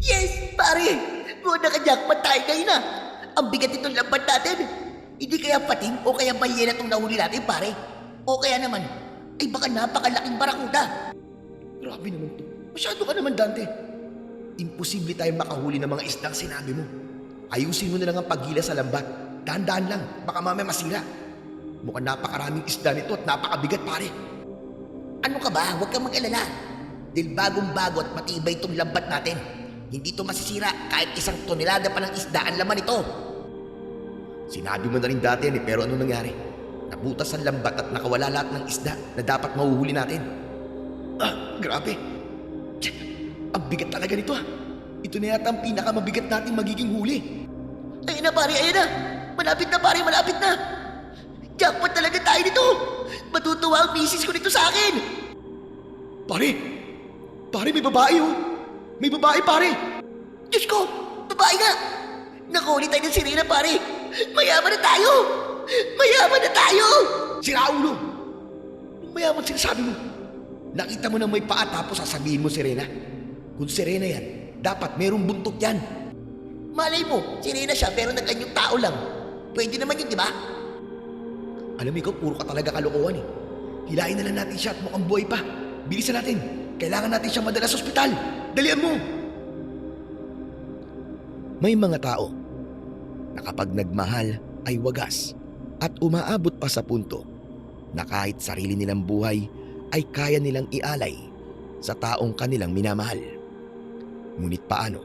Yes, pare! Muna ka-jackpot tayo ngayon na. Ang bigat itong lambat natin. Hindi kaya pating o kaya balyena itong nahuli natin, pare. O kaya naman, ay baka napakalaking barakuda. Grabe naman to. Masyado ka naman, Dante. Imposible tayong makahuli ng mga isdang sinabi mo. Ayusin mo na lang ang paghila sa lambat. Dahan-dahan lang, baka mamaya masira. Mukhang napakaraming isda nito at napakabigat, pare. Ano ka ba? Huwag kang mag-alala. Dahil bagong-bago at matibay itong lambat natin. Hindi ito masisira kahit 1 tonelada pa ng isda ang laman ito. Sinabi mo na rin dati yan pero ano nangyari? Nabutas ang lambat at nakawala lahat ng isda na dapat mahuhuli natin. Grabe. Ang bigat talaga nito Ito na yata ang pinakamabigat nating magiging huli. Ayun na pare, ayun na. Malapit na pare, malapit na. Jackpot talaga tayo nito. Matutuwa ang misis ko nito sa akin. Pare may babae May babae pare. Diyos ko, babae nga. Nakuli tayo ng sirena pare. Mayaman na tayo. Mayaman na tayo. Sira ulo. Anong mayaman sinasabi mo? Nakita mo na may paa tapos sasabihin mo sirena. Kung sirena yan, dapat merong buntot yan. Malay mo, sirena siya pero nag-anyong tao lang. Pwede naman yun, di ba? Alam mo ikaw, puro ka talaga kalokohan Hilahin na lang natin siya at mukhang buhay pa. Bilisan natin. Kailangan natin siya madala sa ospital. Dalian mo! May mga tao na kapag nagmahal ay wagas at umaabot pa sa punto na kahit sarili nilang buhay ay kaya nilang ialay sa taong kanilang minamahal. Ngunit paano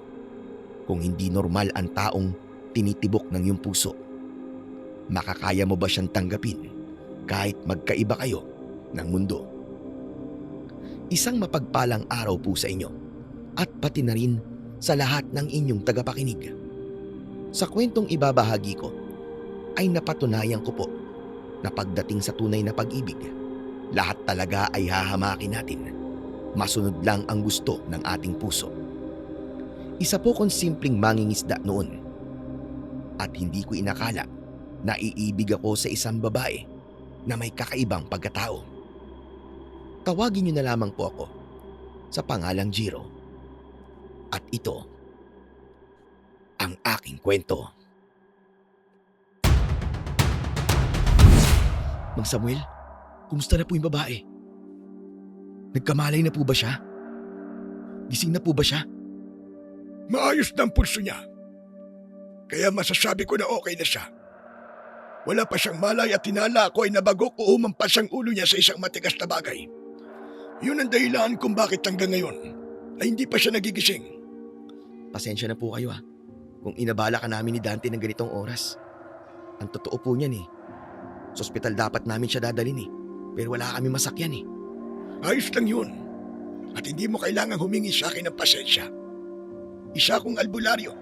kung hindi normal ang taong tinitibok ng iyong puso? Makakaya mo ba siyang tanggapin kahit magkaiba kayo ng mundo? Isang mapagpalang araw po sa inyo at pati na rin sa lahat ng inyong tagapakinig. Sa kwentong ibabahagi ko ay napatunayan ko po na pagdating sa tunay na pag-ibig, lahat talaga ay hahamakin natin. Masunod lang ang gusto ng ating puso. Isa po kong simpleng mangingisda noon at hindi ko inakala na iibig ako sa isang babae na may kakaibang pagkatao. Tawagin niyo na lamang po ako sa pangalang Jiro. At ito ang aking kwento. Mang Samuel, kumusta na po yung babae? Nagkamalay na po ba siya? Gising na po ba siya? Maayos na ang pulso niya. Kaya masasabi ko na okay na siya. Wala pa siyang malay at tinala ako ay nabagok o umampas ang ulo niya sa isang matigas na bagay. Yun ang dahilan kung bakit hanggang ngayon ay hindi pa siya nagigising. Pasensya na po kayo kung inabala ka namin ni Dante ng ganitong oras. Ang totoo po niyan sa ospital dapat namin siya dadalhin pero wala kami masakyan Ayos lang yun. At hindi mo kailangang humingi sa akin ng pasensya. Isa akong albularyo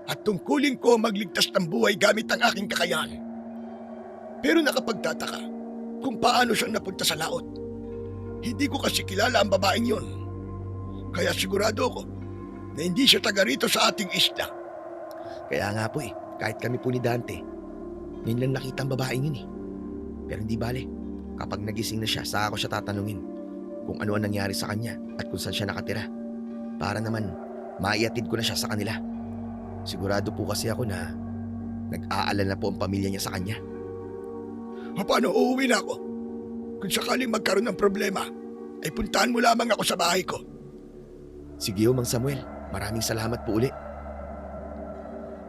at tungkulin ko magligtas ng buhay gamit ang aking kakayahan. Pero nakapagtataka kung paano siya napunta sa laot. Hindi ko kasi kilala ang babaeng yun. Kaya sigurado ako na hindi siya taga rito sa ating isla. Kaya nga po kahit kami po ni Dante, ngayon lang nakita ang babaeng yun Pero hindi bale, kapag nagising na siya, saka ko siya tatanungin kung ano ang nangyari sa kanya at kung saan siya nakatira. Para naman, maiatid ko na siya sa kanila. Sigurado po kasi ako na nag-aalala po ang pamilya niya sa kanya. Paano uuwi na ako? Kung sakaling magkaroon ng problema, ay puntahan mo lamang ako sa bahay ko. Sige Mang Samuel, maraming salamat po uli.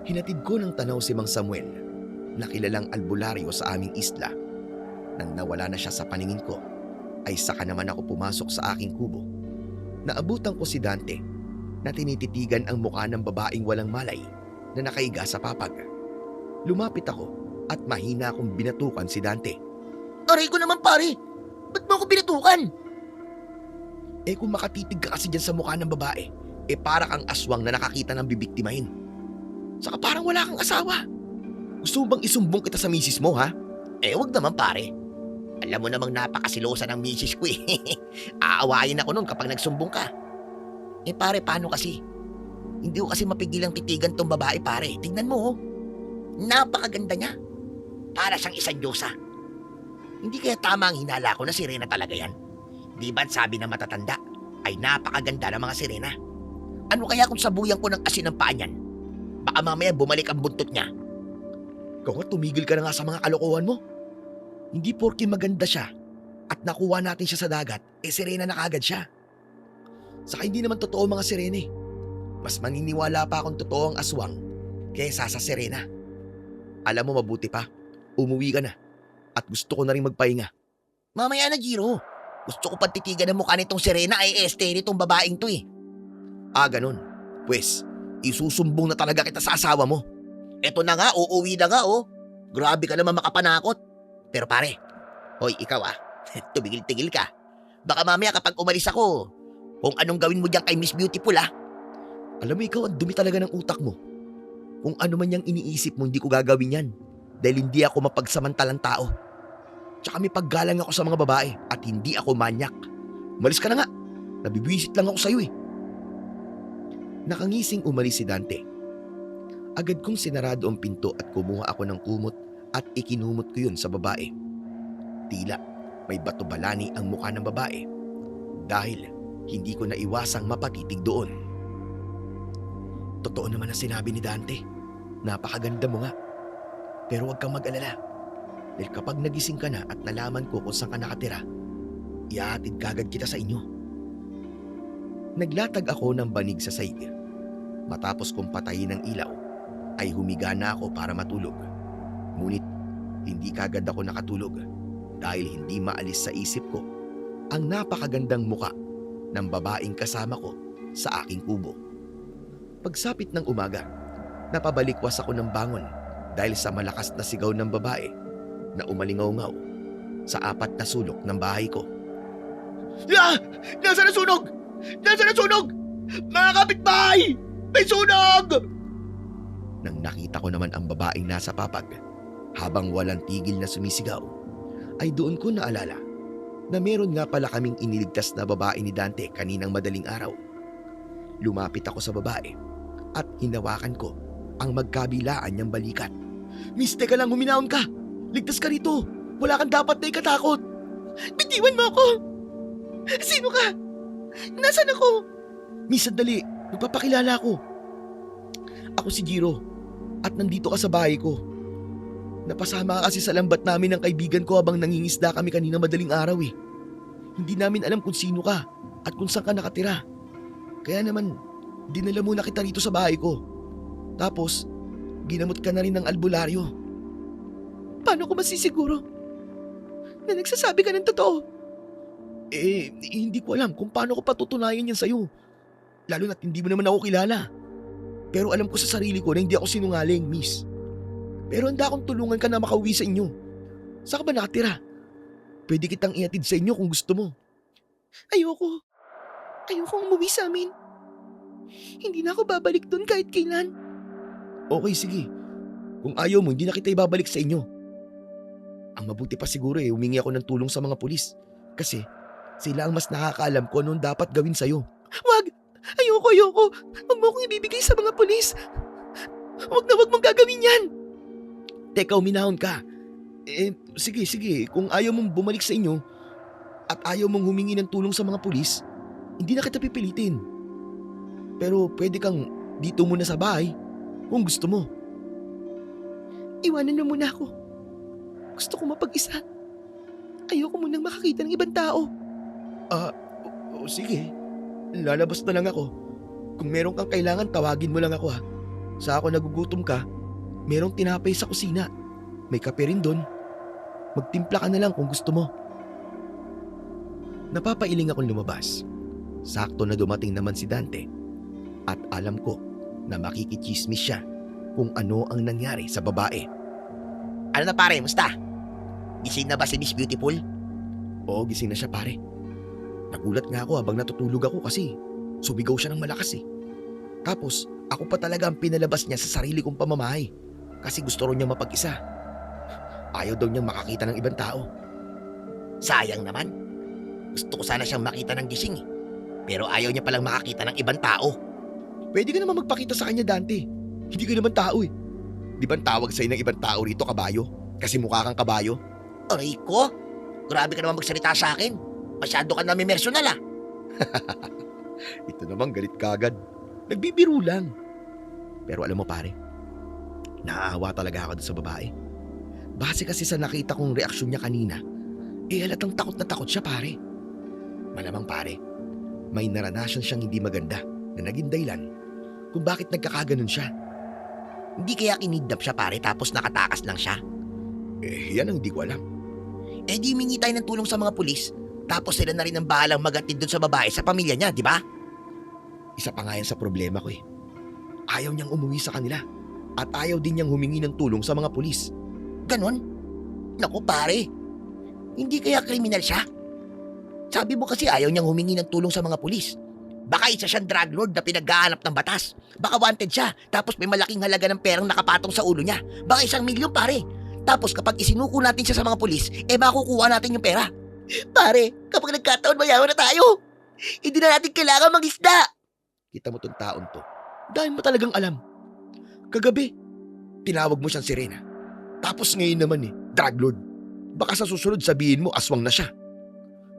Hinatid ko ng tanaw si Mang Samuel na kilalang albularyo sa aming isla. Nang nawala na siya sa paningin ko, ay saka naman ako pumasok sa aking kubo. Naabutan ko si Dante na tinititigan ang mukha ng babaeng walang malay na nakaiga sa papag. Lumapit ako at mahina akong binatukan si Dante. Aray ko naman pare. Ba't mo ako binatukan? Kung makatitig ka kasi dyan sa mukha ng babae, para kang aswang na nakakita ng bibiktimahin. Saka parang wala kang asawa. Gusto mo bang isumbong kita sa misis mo, ha? Wag naman pare. Alam mo namang napakasilosa ng misis ko Aawayin ako nun kapag nagsumbong ka. Pare, paano kasi? Hindi ko kasi mapigilang titigan tong babae pare. Tingnan mo Napakaganda niya. Para siyang isang diyosa. Hindi kaya tama ang hinala ko na sirena talaga yan? Di ba't sabi ng matatanda ay napakaganda ng mga sirena? Ano kaya kung sabuyan ko ng asin ang paa niyan? Baka mamaya bumalik ang buntot niya. Ikaw nga, tumigil ka na nga sa mga kalokohan mo. Hindi porke maganda siya at nakuha natin siya sa dagat, sirena na kagad siya. Saka hindi naman totoo mga sirene. Mas maniniwala pa akong totoo ang aswang kaysa sa sirena. Alam mo, mabuti pa, umuwi ka na at gusto ko na rin magpahinga. Mamaya na, Jiro. Gusto ko pantitigan ng mukha nitong Serena ay nitong babaeng to eh. Ganun. Pwes, isusumbong na talaga kita sa asawa mo. Eto na nga, uuwi na nga oh. Grabe ka naman makapanakot. Pero pare, hoy ikaw tumigil-tigil ka. Baka mamaya kapag umalis ako, kung anong gawin mo diyan kay Miss Beautiful Alam mo, ikaw ang dumi talaga ng utak mo. Kung ano man yung iniisip mo, hindi ko gagawin yan. Dahil hindi ako mapagsamantalang tao. Tsaka may paggalang ako sa mga babae at hindi ako manyak. Umalis ka na nga. Nabibwisit lang ako sa'yo eh. Nakangising umalis si Dante. Agad kong sinarado ang pinto at kumuha ako ng kumot at ikinumot ko yun sa babae. Tila may bato-balani ang mukha ng babae dahil hindi ko naiwasang mapatitig doon. Totoo naman ang sinabi ni Dante. Napakaganda mo nga. Pero huwag kang mag-alala. Dahil kapag nagising ka na at nalaman ko kung saan ka nakatira, ihahatid kagad kita sa inyo. Naglatag ako ng banig sa saig. Matapos kong patayin ang ilaw, ay humiga na ako para matulog. Ngunit hindi kagad ako nakatulog dahil hindi maalis sa isip ko ang napakagandang muka ng babaeng kasama ko sa aking kubo. Pagsapit ng umaga, napabalikwas ako ng bangon dahil sa malakas na sigaw ng babae na umalingaw-ngaw sa 4 na sulok ng bahay ko. Nasaan ang sunog? Nasaan ang sunog? Mga kapitbahay! May sunog! Nang nakita ko naman ang babaeng nasa papag habang walang tigil na sumisigaw, ay doon ko naalala na meron nga pala kaming iniligtas na babae ni Dante kaninang madaling araw. Lumapit ako sa babae at hinawakan ko ang magkabilaan niyang balikat. Miss, teka lang, huminahon ka! Ligtas ka rito! Wala kang dapat na ikatakot! Bitiwan mo ako! Sino ka? Nasaan ako? Miss, sandali! Magpapakilala ako. Ako si Jiro at nandito ka sa bahay ko. Napasama ka kasi sa lambat namin ng kaibigan ko habang nangingisda kami kanina madaling araw eh. Hindi namin alam kung sino ka at kung saan ka nakatira. Kaya naman, dinala muna kita rito sa bahay ko. Tapos, ginamot ka na rin ng albularyo. Paano ko masisiguro na nagsasabi ka ng totoo? Hindi ko alam kung paano ko patutunayan yan sa'yo. Lalo na't hindi mo naman ako kilala. Pero alam ko sa sarili ko na hindi ako sinungaling, miss. Pero handa akong tulungan ka na makauwi sa inyo. Saan ka ba nakatira? Pwede kitang ihatid sa inyo kung gusto mo. Ayoko. Ayokong umuwi sa amin. Hindi na ako babalik doon kahit kailan. Okay, sige. Kung ayaw mo, hindi na kita ibabalik sa inyo. Ang mabuti pa siguro humingi ako ng tulong sa mga pulis. Kasi sila ang mas nakakaalam kung anong dapat gawin sa'yo. Wag! Ayoko! Huwag mo akong ibibigay sa mga pulis. Wag mong gagawin yan. Teka, uminahon ka. Sige. Kung ayaw mong bumalik sa inyo at ayaw mong humingi ng tulong sa mga pulis, hindi na kita pipilitin. Pero pwede kang dito muna sa bahay kung gusto mo. Iwanan mo muna ako. Gusto ko mapag-isa. Ayoko munang makakita ng ibang tao. Sige. Lalabas na lang ako. Kung meron kang kailangan, tawagin mo lang ako ha. Sa ako nagugutom ka, merong tinapay sa kusina. May kape rin doon. Magtimpla ka na lang kung gusto mo. Napapailing akong lumabas. Sakto na dumating naman si Dante. At alam ko na makikichismis siya kung ano ang nangyari sa babae. Ano na pare, musta? Gising na ba si Miss Beautiful? Oo, gising na siya pare. Nagulat nga ako habang natutulog ako kasi sumigaw siya ng malakas eh. Tapos ako pa talaga ang pinalabas niya sa sarili kong pamamahay kasi gusto rin niya mapag-isa. Ayaw daw niyang makakita ng ibang tao. Sayang naman. Gusto ko sana siyang makita ng gising eh. Pero ayaw niya palang makakita ng ibang tao. Pwede ka naman magpakita sa kanya, Dante. Hindi ka naman tao eh. Di ba tawag sa'yo ng ibang tao rito kabayo? Kasi mukha kang kabayo? Aray ko! Grabe ka naman magsalita sa akin. Masyado ka namin personal Ito naman galit ka agad. Nagbibiro lang. Pero alam mo pare, naaawa talaga ako sa babae. Base kasi sa nakita kong reaksyon niya kanina, halatang takot na takot siya pare. Malamang pare, may naranasan siyang hindi maganda na naging dahilan kung bakit nagkakaganon siya. Hindi kaya kinidnap siya pare tapos nakatakas lang siya? Yan ang hindi ko alam. Di humingi tayo ng tulong sa mga pulis. Tapos sila na rin ang bahalang magatid doon sa babae sa pamilya niya, di ba? Isa pa nga yan sa problema ko. Ayaw niyang umuwi sa kanila at ayaw din niyang humingi ng tulong sa mga pulis. Ganon? Naku pare, hindi kaya kriminal siya? Sabi mo kasi ayaw niyang humingi ng tulong sa mga pulis. Baka isa siyang drug lord na pinaghahanap ng batas. Baka wanted siya, tapos may malaking halaga ng perang nakapatong sa ulo niya. Baka 1,000,000 pare. Tapos kapag isinuko natin siya sa mga pulis, makukuha natin yung pera. Pare, kapag nagkataon mayaman na tayo, hindi na natin kailangan mag-isda. Kita mo tong taon to. Dahil mo talagang alam. Kagabi, tinawag mo siyang sirena. Tapos ngayon naman drug lord. Baka sa susunod sabihin mo aswang na siya.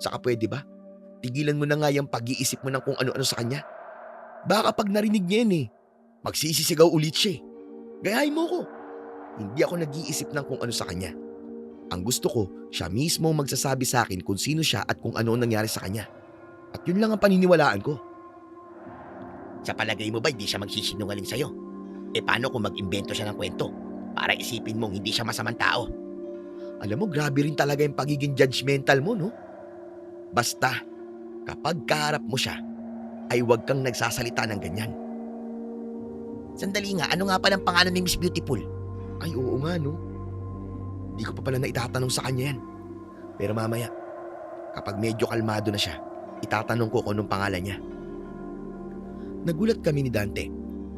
Saka pwede ba? Tigilan mo na nga yung pag-iisip mo ng kung ano-ano sa kanya. Baka pag narinig niya yan magsisisigaw ulit siya. Gayahin mo ko. Hindi ako nag-iisip ng kung ano sa kanya. Ang gusto ko, siya mismo magsasabi sa akin kung sino siya at kung ano ang nangyari sa kanya. At yun lang ang paniniwalaan ko. Sa palagay mo ba hindi siya magsisinungaling sa'yo? Paano kung mag-imbento siya ng kwento? Para isipin mong hindi siya masamang tao. Alam mo, grabe rin talaga yung pagiging judgmental mo, no? Basta, kapag kaharap mo siya, ay huwag kang nagsasalita ng ganyan. Sandali nga, ano nga palang pangalan ni Miss Beautiful? Ay, oo nga, no? Hindi ko pa pala naitatanong sa kanya yan. Pero mamaya, kapag medyo kalmado na siya, itatanong ko kung anong pangalan niya. Nagulat kami ni Dante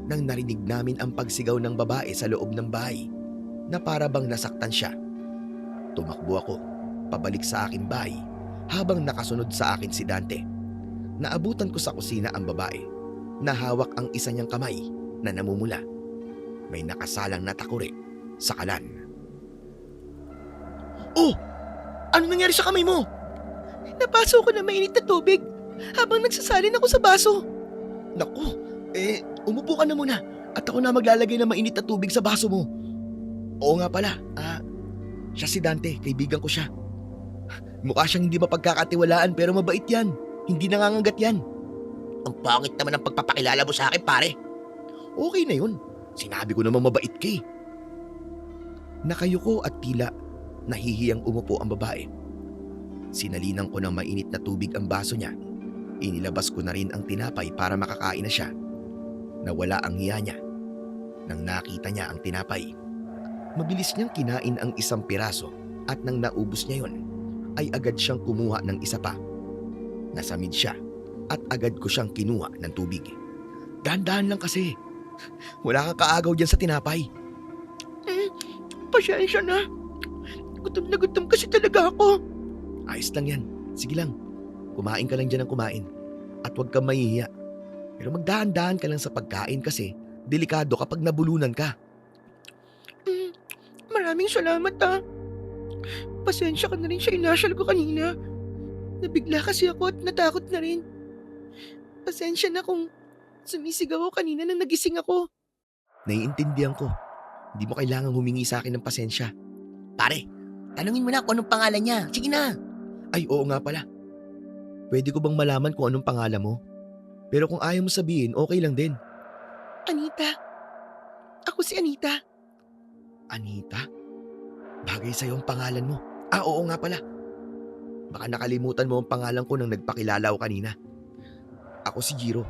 nang narinig namin ang pagsigaw ng babae sa loob ng bahay na para bang nasaktan siya. Tumakbo ako, pabalik sa aking bahay habang nakasunod sa akin si Dante. Naabutan ko sa kusina ang babae na hawak ang isa niyang kamay na namumula. May nakasalang na takuri sa kalan. Oh! Ano nangyari sa kamay mo? Napaso ko na mainit na tubig habang nagsasalin ako sa baso. Naku, umupo ka na muna at ako na maglalagay ng mainit na tubig sa baso mo. Oo nga pala, siya si Dante, kaibigan ko siya. Mukha siyang hindi mapagkakatiwalaan pero mabait yan. Hindi nangangagat yan. Ang pangit naman ang pagpapakilala mo sa akin pare. Okay na yun. Sinabi ko naman mabait ka. Nakayuko at tila nahihiyang umupo ang babae. Sinalinan ko ng mainit na tubig ang baso niya. Inilabas ko na rin ang tinapay para makakain na siya. Nawala ang hiya niya nang nakita niya ang tinapay. Mabilis niyang kinain ang isang piraso at nang naubos niya yon, ay agad siyang kumuha ng isa pa. Nasamid siya at agad ko siyang kinuha ng tubig. Dahan-dahan lang kasi. Wala kang kaagaw dyan sa tinapay. Pasensya na. Gutom na gutom kasi talaga ako. Ayos lang yan. Sige lang. Kumain ka lang dyan ng kumain. At huwag kang mahihiya. Pero magdahan-dahan ka lang sa pagkain kasi delikado kapag nabulunan ka. Maraming salamat Pasensya ka na rin sa inasyal ko kanina. Nabigla kasi ako at natakot na rin. Pasensya na kung sumisigaw ako kanina nang nagising ako. Naiintindihan ko. Hindi mo kailangang humingi sa akin ng pasensya. Pare, tanungin mo na kung anong pangalan niya. Sige na. Ay, oo nga pala. Pwede ko bang malaman kung anong pangalan mo? Pero kung ayaw mo sabihin, okay lang din. Anita. Ako si Anita. Anita? Bagay sa'yo ang pangalan mo. Oo nga pala. Baka nakalimutan mo ang pangalan ko nang nagpakilala ko kanina. Ako si Jiro.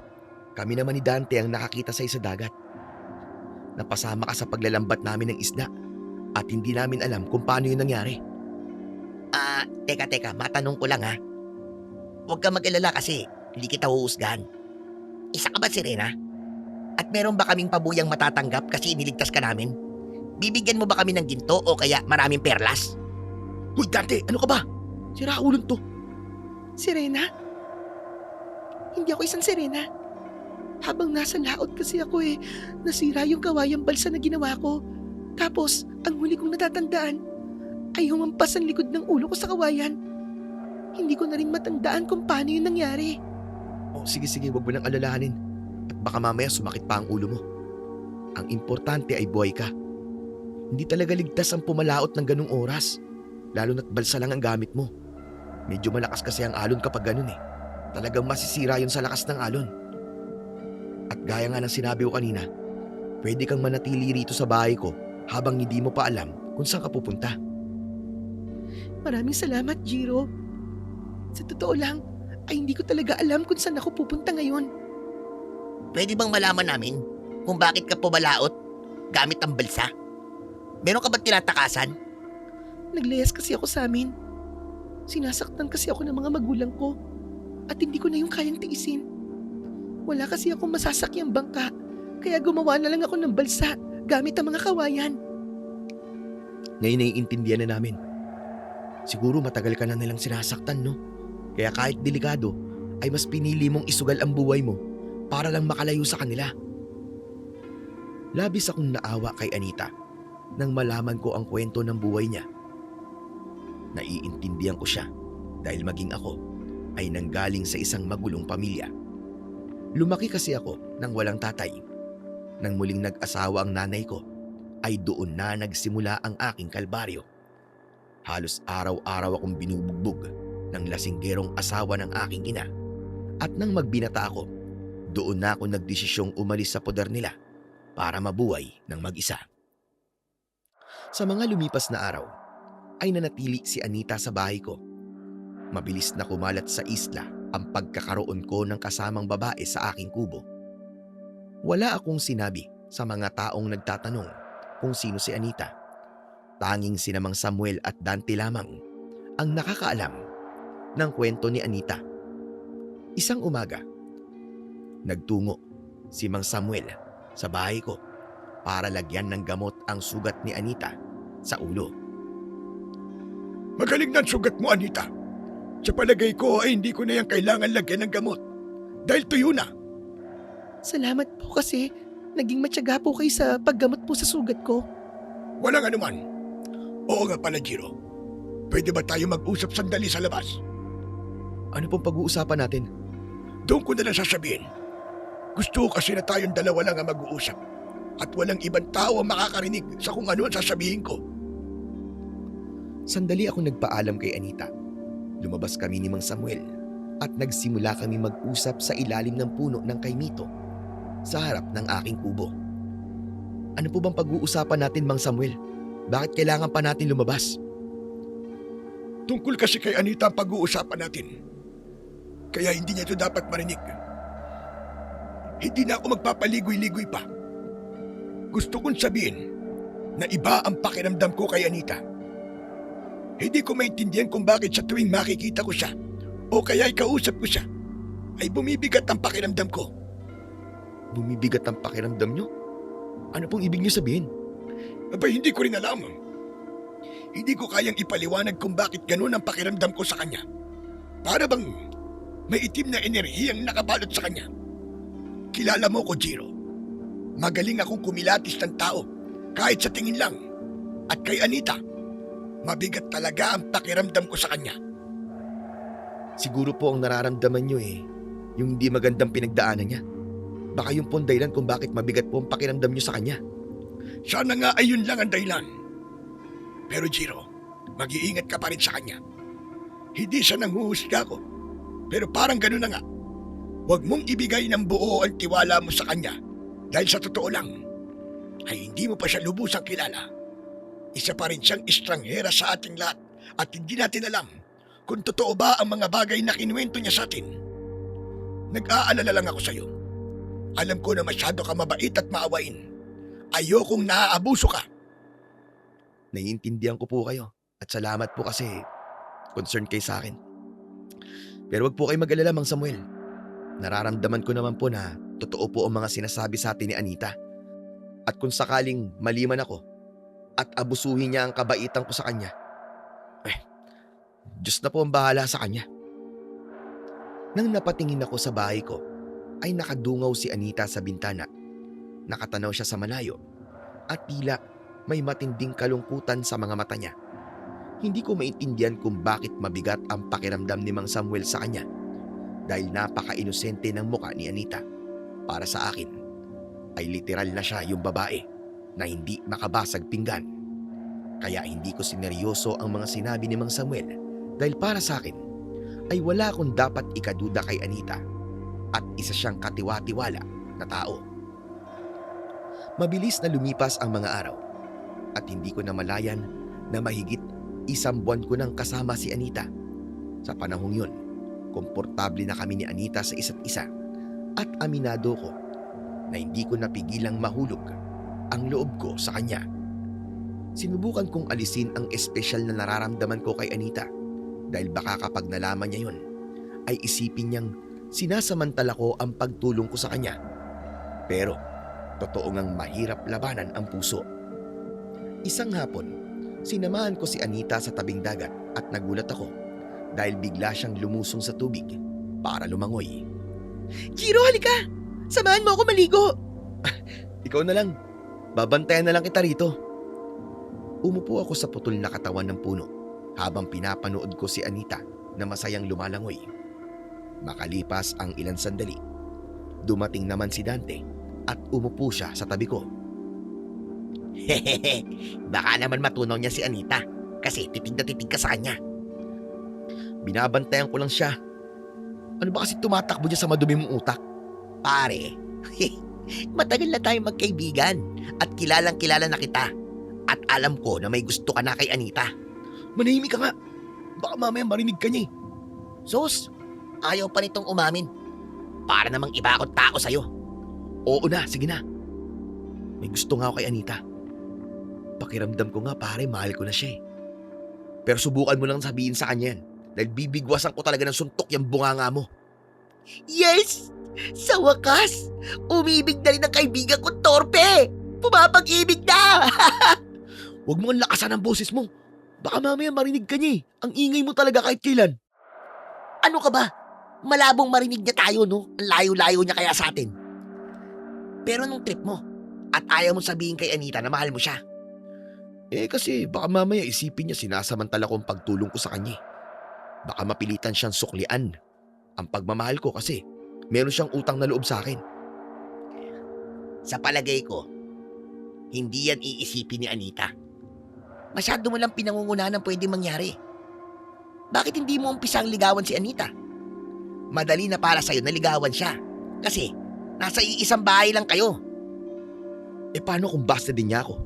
Kami naman ni Dante ang nakakita sa dagat. Napasama ka sa paglalambat namin ng isda at hindi namin alam kung paano yun nangyari. Teka, matanong ko lang ha. Huwag ka mag-alala kasi hindi kita huhusgahan. Isa ka ba sirena? At meron ba kaming pabuyang matatanggap kasi iniligtas ka namin? Bibigyan mo ba kami ng ginto o kaya maraming perlas? Uy Dante, ano ka ba? Sira ulong to. Sirena? Hindi ako isang sirena. Habang nasa laot kasi ako nasira yung kawayang balsa na ginawa ko. Tapos, ang huli kong natatandaan ay humampas ang likod ng ulo ko sa kawayan. Hindi ko na rin matandaan kung paano yun nangyari. Oh, sige, wag mo nang alalahanin. At Baka mamaya sumakit pa ang ulo mo. Ang importante ay buhay ka. Hindi talaga ligtas ang pumalaot ng ganung oras. Lalo na't balsa lang ang gamit mo. Medyo malakas kasi ang alon kapag ganun eh. Talagang masisira yun sa lakas ng alon. At gaya nga ng sinabi ko kanina, pwede kang manatili rito sa bahay ko habang hindi mo pa alam kung saan ka pupunta. Maraming salamat, Jiro. Sa totoo lang, ay hindi ko talaga alam kung saan ako pupunta ngayon. Pwede bang malaman namin kung bakit ka pumalaot gamit ang balsa? Meron ka bang tinatakasan? Nagleyas kasi ako sa amin. Sinasaktan kasi ako ng mga magulang ko. At hindi ko na yung kayang tiisin. Wala kasi akong masasakyang bangka. Kaya gumawa na lang ako ng balsa gamit ang mga kawayan. Ngayon naiintindihan na namin. Siguro matagal ka na nilang sinasaktan, no? Kaya kahit delikado, ay mas pinili mong isugal ang buhay mo para lang makalayo sa kanila. Labis akong naawa kay Anita nang malaman ko ang kwento ng buhay niya. Naiintindihan ko siya dahil maging ako ay nanggaling sa isang magulong pamilya. Lumaki kasi ako nang walang tatay. Nang muling nag-asawa ang nanay ko, ay doon na nagsimula ang aking kalbaryo. Halos araw-araw akong binubugbog ng lasinggerong asawa ng aking ina. At nang magbinata ako, doon na ako nagdesisyong umalis sa poder nila para mabuhay ng mag-isa. Sa mga lumipas na araw, ay nanatili si Anita sa bahay ko. Mabilis na kumalat sa isla ang pagkakaroon ko ng kasamang babae sa aking kubo. Wala akong sinabi sa mga taong nagtatanong kung sino si Anita. Tanging si Mang Samuel at Dante lamang ang nakakaalam ng kwento ni Anita. Isang umaga, nagtungo si Mang Samuel sa bahay ko para lagyan ng gamot ang sugat ni Anita sa ulo. Magaling na ang sugat mo, Anita. Sa palagay ko ay hindi ko na yan kailangan lagyan ng gamot. Dahil tuyo na. Salamat po kasi naging matyaga po kayo sa paggamot po sa sugat ko. Walang anuman. Oo nga pala, Jiro. Pwede ba tayo mag-usap sandali sa labas? Ano pong pag-uusapan natin? Doon ko na lang sasabihin. Gusto ko kasi na tayong dalawa lang ang mag-uusap. At walang ibang tao ang makakarinig sa kung ano ang sasabihin ko. Sandali ako nagpaalam kay Anita. Lumabas kami ni Mang Samuel at nagsimula kami mag-usap sa ilalim ng puno ng kaimito sa harap ng aking kubo. Ano po bang pag-uusapan natin, Mang Samuel? Bakit kailangan pa natin lumabas? Tungkol kasi kay Anita ang pag-uusapan natin. Kaya hindi niya ito dapat marinig. Hindi na ako magpapaligoy-ligoy pa. Gusto kong sabihin na iba ang pakiramdam ko kay Anita. Hindi ko maintindihan kung bakit sa tuwing makikita ko siya o kaya ikausap ko siya ay bumibigat ang pakiramdam ko. Bumibigat ang pakiramdam nyo? Ano pong ibig nyo sabihin? Abay, hindi ko rin alam. Hindi ko kayang ipaliwanag kung bakit ganun ang pakiramdam ko sa kanya. Para bang may itim na enerhiyang nakabalot sa kanya. Kilala mo ko, Jiro. Magaling akong kumilatis ng tao kahit sa tingin lang. At kay Anita, mabigat talaga ang pakiramdam ko sa kanya. Siguro po ang nararamdaman nyo yung hindi magandang pinagdaanan niya. Baka yung pong dahilan kung bakit mabigat po ang pakiramdam nyo sa kanya. Sana nga ay yun lang ang dahilan. Pero Jiro, mag-iingat ka pa rin sa kanya. Hindi siya nanghuhusga ko. Pero parang gano'n na nga. Huwag mong ibigay ng buo ang tiwala mo sa kanya. Dahil sa totoo lang, ay hindi mo pa siya lubusang kilala. Isa pa rin siyang estranghera sa ating lahat at hindi natin alam kung totoo ba ang mga bagay na kinuwento niya sa atin. Nag-aalala lang ako sa iyo. Alam ko na masyado ka mabait at maawain. Ayokong naaabuso ka. Naiintindihan ko po kayo at salamat po kasi concerned kayo sa akin. Pero wag po kayo mag-alala, Mang Samuel. Nararamdaman ko naman po na totoo po ang mga sinasabi sa atin ni Anita. At kung sakaling mali man ako at abusuhin niya ang kabaitan ko sa kanya, Diyos na po ang bahala sa kanya. Nang napatingin ako sa bahay ko, ay nakadungaw si Anita sa bintana. Nakatanaw siya sa malayo at tila may matinding kalungkutan sa mga mata niya. Hindi ko maintindihan kung bakit mabigat ang pakiramdam ni Mang Samuel sa kanya dahil napaka-inosente ng muka ni Anita. Para sa akin, ay literal na siya yung babae na hindi makabasag pinggan. Kaya hindi ko sineryoso ang mga sinabi ni Mang Samuel dahil para sa akin ay wala akong dapat ikaduda kay Anita at isa siyang katiwa-tiwala na tao. Mabilis na lumipas ang mga araw at hindi ko namalayan na mahigit 1 buwan ko nang kasama si Anita. Sa panahong yun, komportable na kami ni Anita sa isa't isa at aminado ko na hindi ko napigilang mahulog ang loob ko sa kanya. Sinubukan kong alisin ang espesyal na nararamdaman ko kay Anita dahil baka kapag nalaman niya yun ay isipin niyang sinasamantala ko ang pagtulong ko sa kanya. Pero totoo ngang mahirap labanan ang puso. Isang hapon, sinamahan ko si Anita sa tabing dagat at nagulat ako dahil bigla siyang lumusong sa tubig para lumangoy. Jiro, halika! Samahan mo ako maligo! Ikaw na lang. Babantayan na lang kita rito. Umupo ako sa putol na katawan ng puno habang pinapanood ko si Anita na masayang lumalangoy. Makalipas ang ilang sandali, dumating naman si Dante at umupo siya sa tabi ko. Hehehe, baka naman matunaw niya si Anita kasi titig na titig ka sa kanya. Binabantayan ko lang siya. Ano ba kasi tumatakbo niya sa madumi mong utak? Pare, matagal na tayong magkaibigan at kilalang kilala na kita. At alam ko na may gusto ka na kay Anita. Manahimik ka nga. Baka mamaya marinig ka niya eh. Sus, ayaw pa nitong umamin. Para namang iba akong tao sa'yo. Oo na, sige na. May gusto nga ako kay Anita. Pakiramdam ko nga pare, mahal ko na siya eh. Pero subukan mo lang sabihin sa kanya yan. Dahil bibigwasan ko talaga ng suntok yung bunganga mo. Yes! Sa wakas, umibig na rin ang kaibigan ko, Torpe! Pumapag-ibig na! Huwag mo ang lakasan ang boses mo. Baka mamaya marinig ka niya eh. Ang ingay mo talaga kahit kailan. Ano ka ba? Malabong marinig niya tayo, no? Ang layo-layo niya kaya sa atin. Pero nung trip mo, at ayaw mo sabihin kay Anita na mahal mo siya. Eh kasi baka mamaya isipin niya sinasamantala ko ang pagtulong ko sa kanya. Baka mapilitan siyang suklian ang pagmamahal ko kasi meron siyang utang na loob sa akin. Sa palagay ko, hindi yan iisipin ni Anita. Masyado mo lang pinangungunahan ng pwedeng mangyari. Bakit hindi mo umpisang ligawan si Anita? Madali na para sa'yo na ligawan siya. Kasi nasa iisang bahay lang kayo. Eh paano kung basta din niya ako?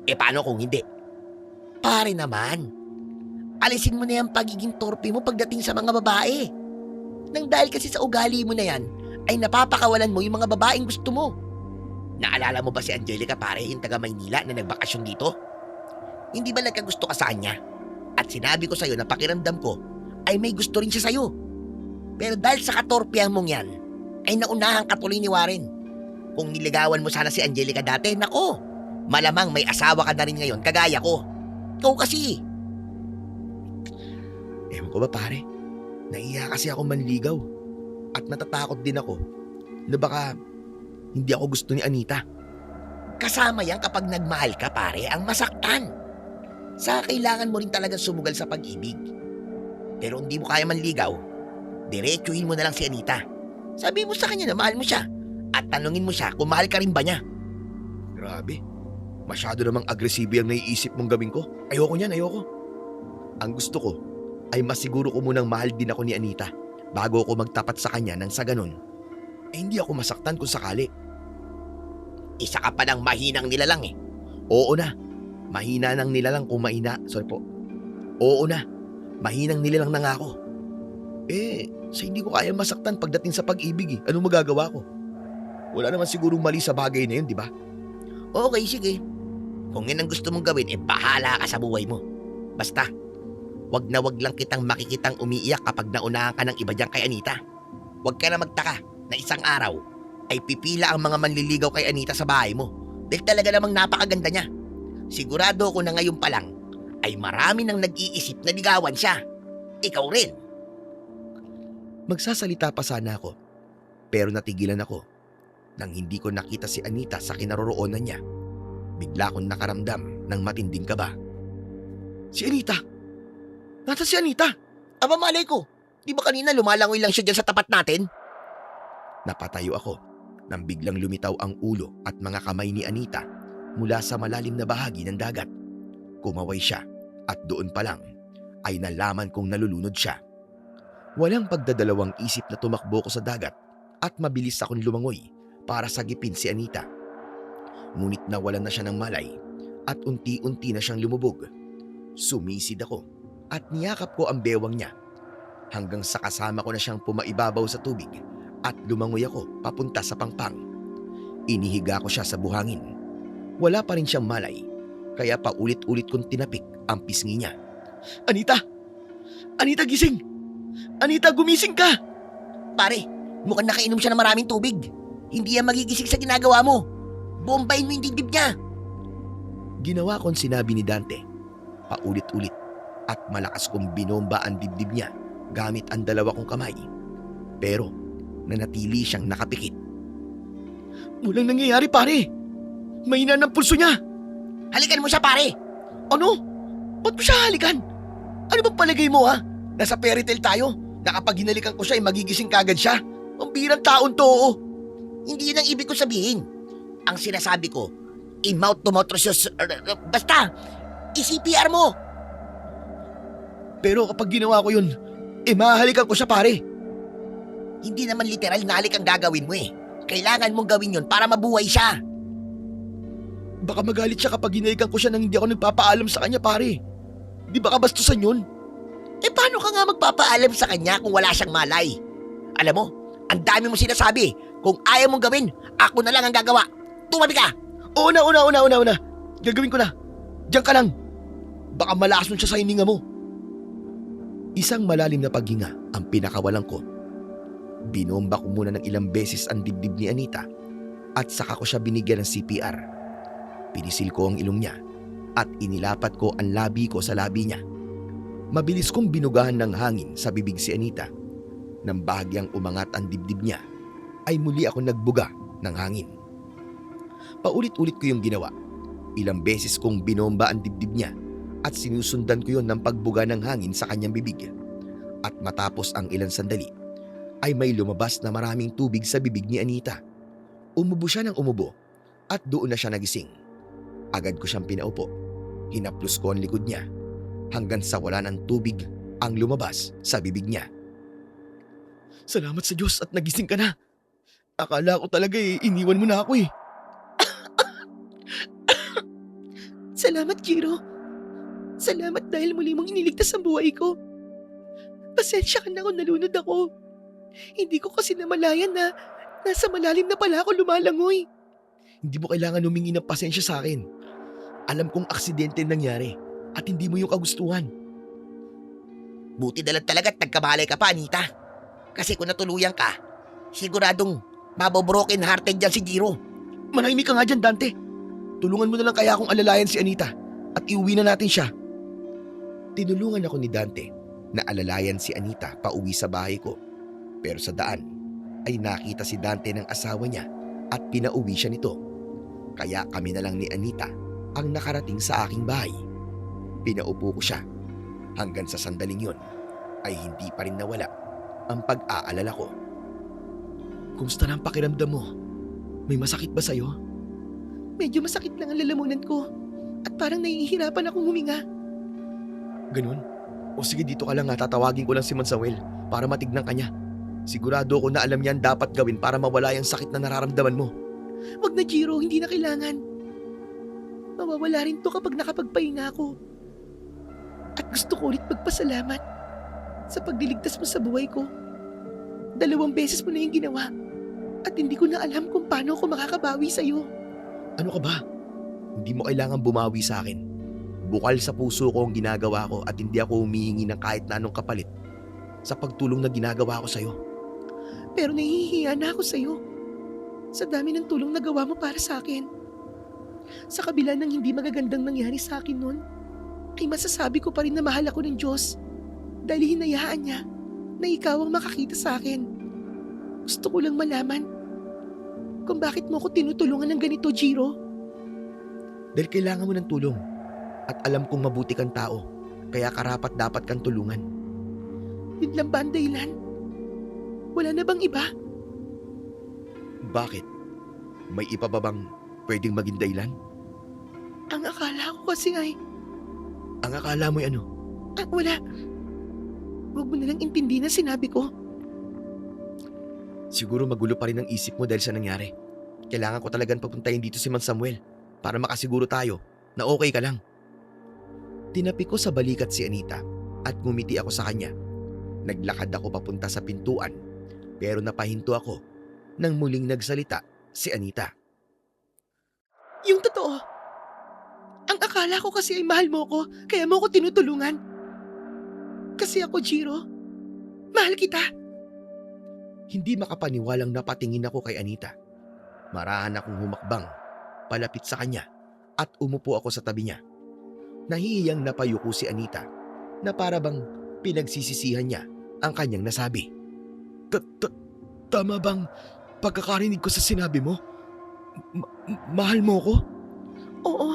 Eh paano kung hindi? Pare naman, alisin mo na yung pagiging torpe mo pagdating sa mga babae. Nang dahil kasi sa ugali mo na yan, ay napapakawalan mo yung mga babaeng gusto mo. Naalala mo ba si Angelica pare, yung taga Maynila na nagbakasyon dito? Hindi ba nagkagusto ka sa kanya? At sinabi ko sa'yo na pakiramdam ko ay may gusto rin siya sa'yo. Pero dahil sa katorpehan mong yan, ay naunahan ka tuloy ni Warren. Kung niligawan mo sana si Angelica dati, nako, malamang may asawa ka na rin ngayon kagaya ko. Ikaw kasi. Ewan ko ba pare, naiya kasi ako manligaw. At natatakot din ako na baka hindi ako gusto ni Anita. Kasama yan kapag nagmahal ka pare ang masaktan. Sa kailangan mo rin talaga sumugal sa pag-ibig. Pero hindi mo kaya manligaw, diretsuhin mo na lang si Anita. Sabi mo sa kanya na mahal mo siya at tanungin mo siya kung mahal ka rin ba niya. Grabe, masyado namang agresibo yung naiisip mong gawin ko. Ayoko niyan, ayoko. Ang gusto ko ay masiguro ko munang mahal din ako ni Anita bago ako magtapat sa kanya nang sa ganun. Eh hindi ako masaktan kung sakali. Isa ka pa ng mahinang nilalang eh. Oo na, mahina nang nilalang kung mahina. Sorry po. Oo na, mahinang nilalang na nga ako. Eh, sa hindi ko kaya masaktan pagdating sa pag-ibig eh. Anong magagawa ko? Wala naman sigurong mali sa bagay na yun, di ba? Okay, sige. Kung yan ang gusto mong gawin, eh bahala ka sa buhay mo. Basta, wag na wag lang kitang makikitang umiiyak kapag naunahan ka ng iba dyan kay Anita. Wag ka na magtaka na isang araw ay pipila ang mga manliligaw kay Anita sa bahay mo dahil talaga namang napakaganda niya. Sigurado ko na ngayon pa lang ay marami nang nag-iisip na ligawan siya. Ikaw rin. Magsasalita pa sana ako, pero natigilan ako nang hindi ko nakita si Anita sa kinaroroonan niya. Bigla akong nakaramdam ng matinding kaba. Si Anita! Nasaan si Anita? Aba malay ko, di ba kanina lumalangoy lang siya dyan sa tapat natin? Napatayo ako Nang biglang lumitaw ang ulo at mga kamay ni Anita mula sa malalim na bahagi ng dagat. Kumaway siya at doon pa lang ay nalaman kong nalulunod siya. Walang pagdadalawang isip na tumakbo ko sa dagat at mabilis akong lumangoy para sagipin si Anita. Ngunit nawalan na siya ng malay at unti-unti na siyang lumubog. Sumisid ako at niyakap ko ang bewang niya hanggang sa kasama ko na siyang pumaibabaw sa tubig at lumangoy ako papunta sa pangpang. Inihiga ko siya sa buhangin. Wala pa rin siyang malay kaya paulit-ulit kong tinapik ang pisngi niya. Anita! Anita, gising! Anita, gumising ka! Pare, mukhang nakainom siya ng maraming tubig. Hindi yan magigising sa ginagawa mo. Bombayin mo yung dibdib niya. Ginawa kong sinabi ni Dante. Paulit-ulit at malakas kong binomba ang dibdib niya gamit ang dalawa kong kamay. Pero nanatili siyang nakapikit. Walang nangyayari, pare! Mahina ng pulso niya! Halikan mo siya, pare. Ano? Ba't mo siya halikan? Ano bang palagay mo, ha? Nasa fairy tale tayo na kapag hinalikan ko siya ay magigising kagad siya. Ang birang taon to, oo. Hindi yun ang ibig ko sabihin. Ang sinasabi ko, i-mouth to mouth basta, i-CPR mo. Pero kapag ginawa ko yun, mahalikan ko siya, pare. Hindi naman literal na halik ang gagawin mo eh. Kailangan mong gawin yun para mabuhay siya. Baka magalit siya kapag hinalikan ko siya nang hindi ako nagpapaalam sa kanya, pare. Di ba kabastusan yun? Paano ka nga magpapaalam sa kanya kung wala siyang malay? Alam mo, ang dami mo sinasabi. Kung ayaw mong gawin, ako na lang ang gagawa. Tumabi ka! Una. Gagawin ko na. Diyan ka lang. Baka malakas nun siya sa hininga mo. Isang malalim na paghinga ang pinakawalan ko. Binomba ko muna ng ilang beses ang dibdib ni Anita at saka ko siya binigyan ng CPR. Pinisil ko ang ilong niya at inilapat ko ang labi ko sa labi niya. Mabilis kong binugahan ng hangin sa bibig si Anita. Nang bahagyang umangat ang dibdib niya, ay muli ako nagbuga ng hangin. Paulit-ulit ko yung ginawa. Ilang beses kong binomba ang dibdib niya at sinusundan ko yon ng pagbuga ng hangin sa kanyang bibig. At matapos ang ilang sandali, ay may lumabas na maraming tubig sa bibig ni Anita. Umubo siya ng umubo at doon na siya nagising. Agad ko siyang pinaupo. Hinaplos ko ang likod niya hanggang sa wala ng tubig ang lumabas sa bibig niya. Salamat sa Diyos at nagising ka na. Akala ko talaga iniwan mo na ako eh. Salamat, Jiro. Salamat dahil muli mong iniligtas ang buhay ko. Pasensya ka na kung nalunod ako. Hindi ko kasi namalayan na nasa malalim na pala ako lumalangoy. Hindi mo kailangan humingi ng pasensya sa akin. Alam kong aksidente nangyari at hindi mo yung kagustuhan. Buti na lang talaga at nagkabalay ka pa, Anita. Kasi kung natuluyan ka, siguradong mabobroken hearted dyan si Jiro. Manahimik ka nga dyan, Dante. Tulungan mo na lang kaya akong alalayan si Anita at iuwi na natin siya. Tinulungan ako ni Dante na alalayan si Anita pauwi sa bahay ko. Pero sa daan ay nakita si Dante ng asawa niya at pinauwi siya nito. Kaya kami na lang ni Anita ang nakarating sa aking bahay. Pinaupo ko siya hanggang sa sandaling yun ay hindi pa rin nawala ang pag-aalala ko. Kumusta na ang pakiramdam mo? May masakit ba sa'yo? Medyo masakit lang ang lalamunan ko at parang nahihirapan akong huminga. Ganun? O sige, dito ka lang ha. Tatawagin ko lang si Mansamuel para matignan ka niya. Sigurado ako na alam niyan dapat gawin para mawala yung sakit na nararamdaman mo. Wag na, Jiro, hindi na kailangan. Mawawala rin to kapag nakapagpahinga ako. At gusto ko ulit magpasalamat sa pagliligtas mo sa buhay ko. 2 beses mo na yung ginawa at hindi ko na alam kung paano ako makakabawi sa'yo. Ano ka ba? Hindi mo kailangan bumawi sa akin. Bukal sa puso ko ang ginagawa ko at hindi ako humihingi ng kahit na anong kapalit sa pagtulong na ginagawa ko sa'yo. Pero nahihiya na ako sa'yo sa dami ng tulong na gawa mo para sa akin. Sa kabila ng hindi magagandang nangyari sa akin noon, ay masasabi ko pa rin na mahal ako ng Diyos dahil hinayaan niya na ikaw ang makakita sa akin. Gusto ko lang malaman kung bakit mo ko tinutulungan ng ganito, Jiro. Dahil kailangan mo ng tulong at alam kong mabuti kang tao kaya karapat dapat kang tulungan. Yun lang ba ang dahilan? Wala na bang iba? Bakit? May iba ba bang pwedeng maging dahilan? Ang akala ko kasi ay, Ang akala mo'y ano? wala. Huwag mo nalang intindihin ang sinabi ko. Siguro magulo pa rin ang isip mo dahil sa nangyari. Kailangan ko talagang papuntahin dito si Mang Samuel para makasiguro tayo na okay ka lang. Tinapi ko sa balikat si Anita at ngumiti ako sa kanya. Naglakad ako papunta sa pintuan pero napahinto ako nang muling nagsalita si Anita. Yung totoo. Ang akala ko kasi ay mahal mo ko, kaya mo ko tinutulungan. Kasi ako, Jiro, mahal kita. Hindi makapaniwalang napatingin ako kay Anita. Marahan akong humakbang, palapit sa kanya at umupo ako sa tabi niya. Nahihiyang napayuko si Anita na para bang pinagsisisihan niya ang kanyang nasabi. Tama bang pagkakarinig ko sa sinabi mo? Mahal mo ko? Oo.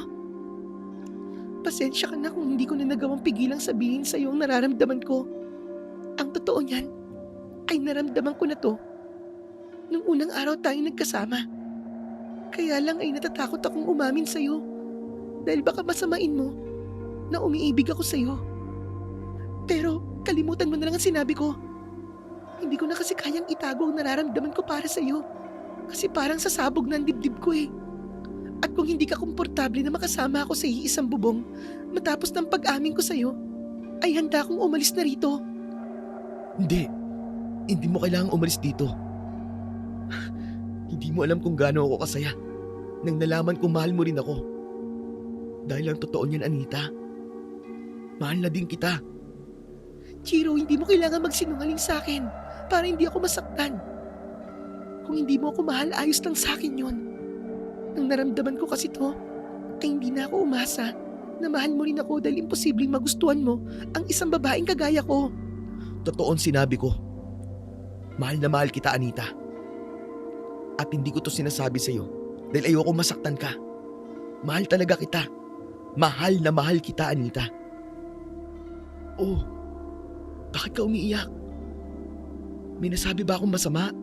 Pasensya ka na kung hindi ko na nagawang pigilang sabihin sa iyo ang nararamdaman ko. Ang totoo niyan ay naramdaman ko na to nung unang araw tayo nagkasama. Kaya lang ay natatakot akong umamin sa iyo dahil baka masamain mo na umiibig ako sa iyo. Pero kalimutan mo na lang ang sinabi ko. Hindi ko na kasi kayang itago ang nararamdaman ko para sa iyo kasi parang sasabog na ang dibdib ko eh. At kung hindi ka komportable na makasama ako sa iisang bubong matapos ng pag-amin ko sa'yo, ay handa akong umalis na rito. Hindi mo kailangang umalis dito. Hindi mo alam kung gaano ako kasaya nang nalaman kong mahal mo rin ako. Dahil ang totoo niyan, Anita, mahal na din kita. Chiro, hindi mo kailangan magsinungaling sa akin para hindi ako masaktan. Kung hindi mo ako mahal, ayos lang sa akin yun. Nang naramdaman ko kasi to, ay hindi na ako umasa na mahal mo rin ako dahil imposibleng magustuhan mo ang isang babaeng kagaya ko. Totoo ang sinabi ko. Mahal na mahal kita, Anita. At hindi ko to sinasabi sa'yo dahil ayoko masaktan ka. Mahal talaga kita. Mahal na mahal kita, Anita. Oh, bakit ka umiiyak? May nasabi ba akong masama?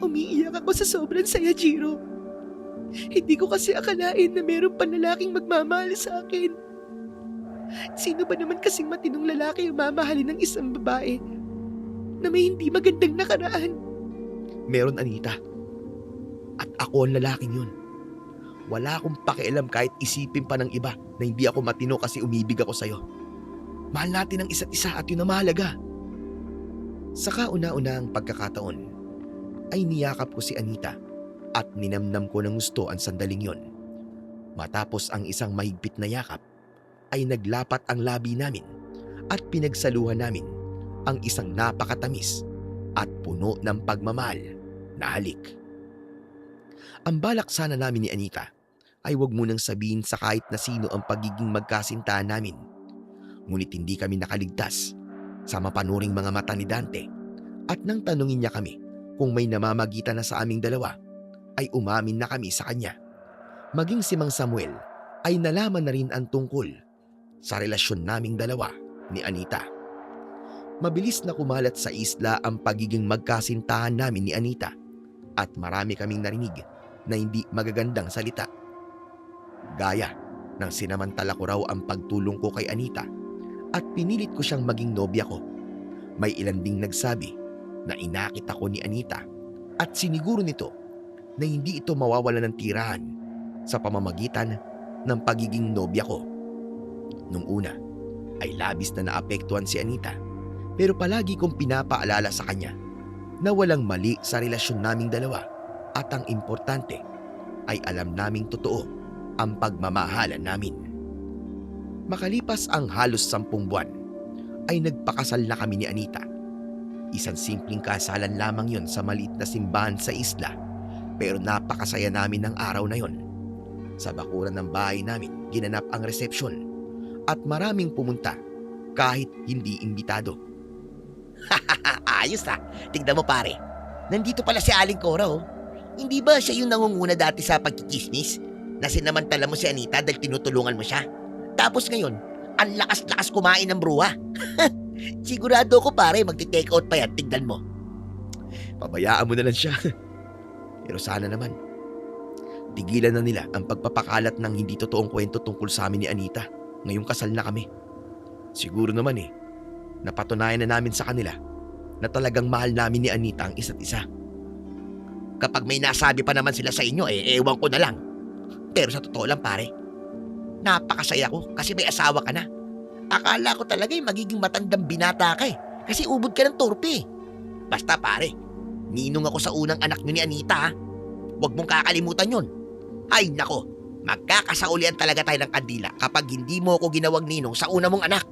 Umiiyak ako sa sobrang saya, Jiro. Hindi ko kasi akalain na meron pa lalaking magmamahal sa akin. Sino ba naman kasing matinong lalaki ang mamahalin ng isang babae na may hindi magandang nakaraan? Meron, Anita. At ako ang lalaking yun. Wala akong pakialam kahit isipin pa ng iba na hindi ako matino kasi umibig ako sa'yo. Mahal natin ang isa't isa at yun ang mahalaga. Sa kauna-unahang pagkakataon, ay niyakap ko si Anita at ninamnam ko ng gusto ang sandaling yon. Matapos ang isang mahigpit na yakap, ay naglapat ang labi namin at pinagsaluhan namin ang isang napakatamis at puno ng pagmamahal na halik. Ang balak sana namin ni Anita ay wag munang sabihin sa kahit na sino ang pagiging magkasintahan namin. Ngunit hindi kami nakaligtas sa mapanuring mga mata ni Dante at nang tanungin niya kami kung may namamagitan na sa aming dalawa, ay umamin na kami sa kanya. Maging si Mang Samuel ay nalaman na rin ang tungkol sa relasyon naming dalawa ni Anita. Mabilis na kumalat sa isla ang pagiging magkasintahan namin ni Anita at marami kaming narinig na hindi magagandang salita. Gaya ng sinamantala ko raw ang pagtulong ko kay Anita at pinilit ko siyang maging nobya ko. May ilan ding nagsabi na inakit ako ni Anita at siniguro nito na hindi ito mawawala ng tirahan sa pamamagitan ng pagiging nobya ko. Nung una ay labis na naapektuhan si Anita pero palagi kong pinapaalala sa kanya na walang mali sa relasyon naming dalawa at ang importante ay alam naming totoo ang pagmamahalan namin. Makalipas ang halos 10 buwan ay nagpakasal na kami ni Anita. Isang simpleng kasalan lamang yon sa maliit na simbahan sa isla pero napakasaya namin ng araw na yon. Sa bakuran ng bahay namin ginanap ang resepsyon at maraming pumunta kahit hindi imbitado. Ayos ah. Tignan mo pare. Nandito pala si Aling Cora oh. Hindi ba siya yung nangunguna dati sa pagkikismis? Na sinamantala mo si Anita dahil tinutulungan mo siya? Tapos ngayon, ang lakas-lakas kumain ng bruha. Sigurado ko pare, magti-take out pa yan. Tignan mo. Pabayaan mo na lang siya. Pero sana naman, tigilan na nila ang pagpapakalat ng hindi totoong kwento tungkol sa amin ni Anita ngayong kasal na kami. Siguro naman napatunayan na namin sa kanila na talagang mahal namin ni Anita ang isa't isa. Kapag may nasabi pa naman sila sa inyo, ewan ko na lang. Pero sa totoo lang pare, napakasaya ko kasi may asawa ka na. Akala ko talaga magiging matandang binata ka kasi ubod ka ng torpe. Basta pare, ninong ako sa unang anak nyo ni Anita. Huwag mong kakalimutan yon. Ay nako, magkakasaulian talaga tayo ng kandila kapag hindi mo ako ginawang ninong sa una mong anak.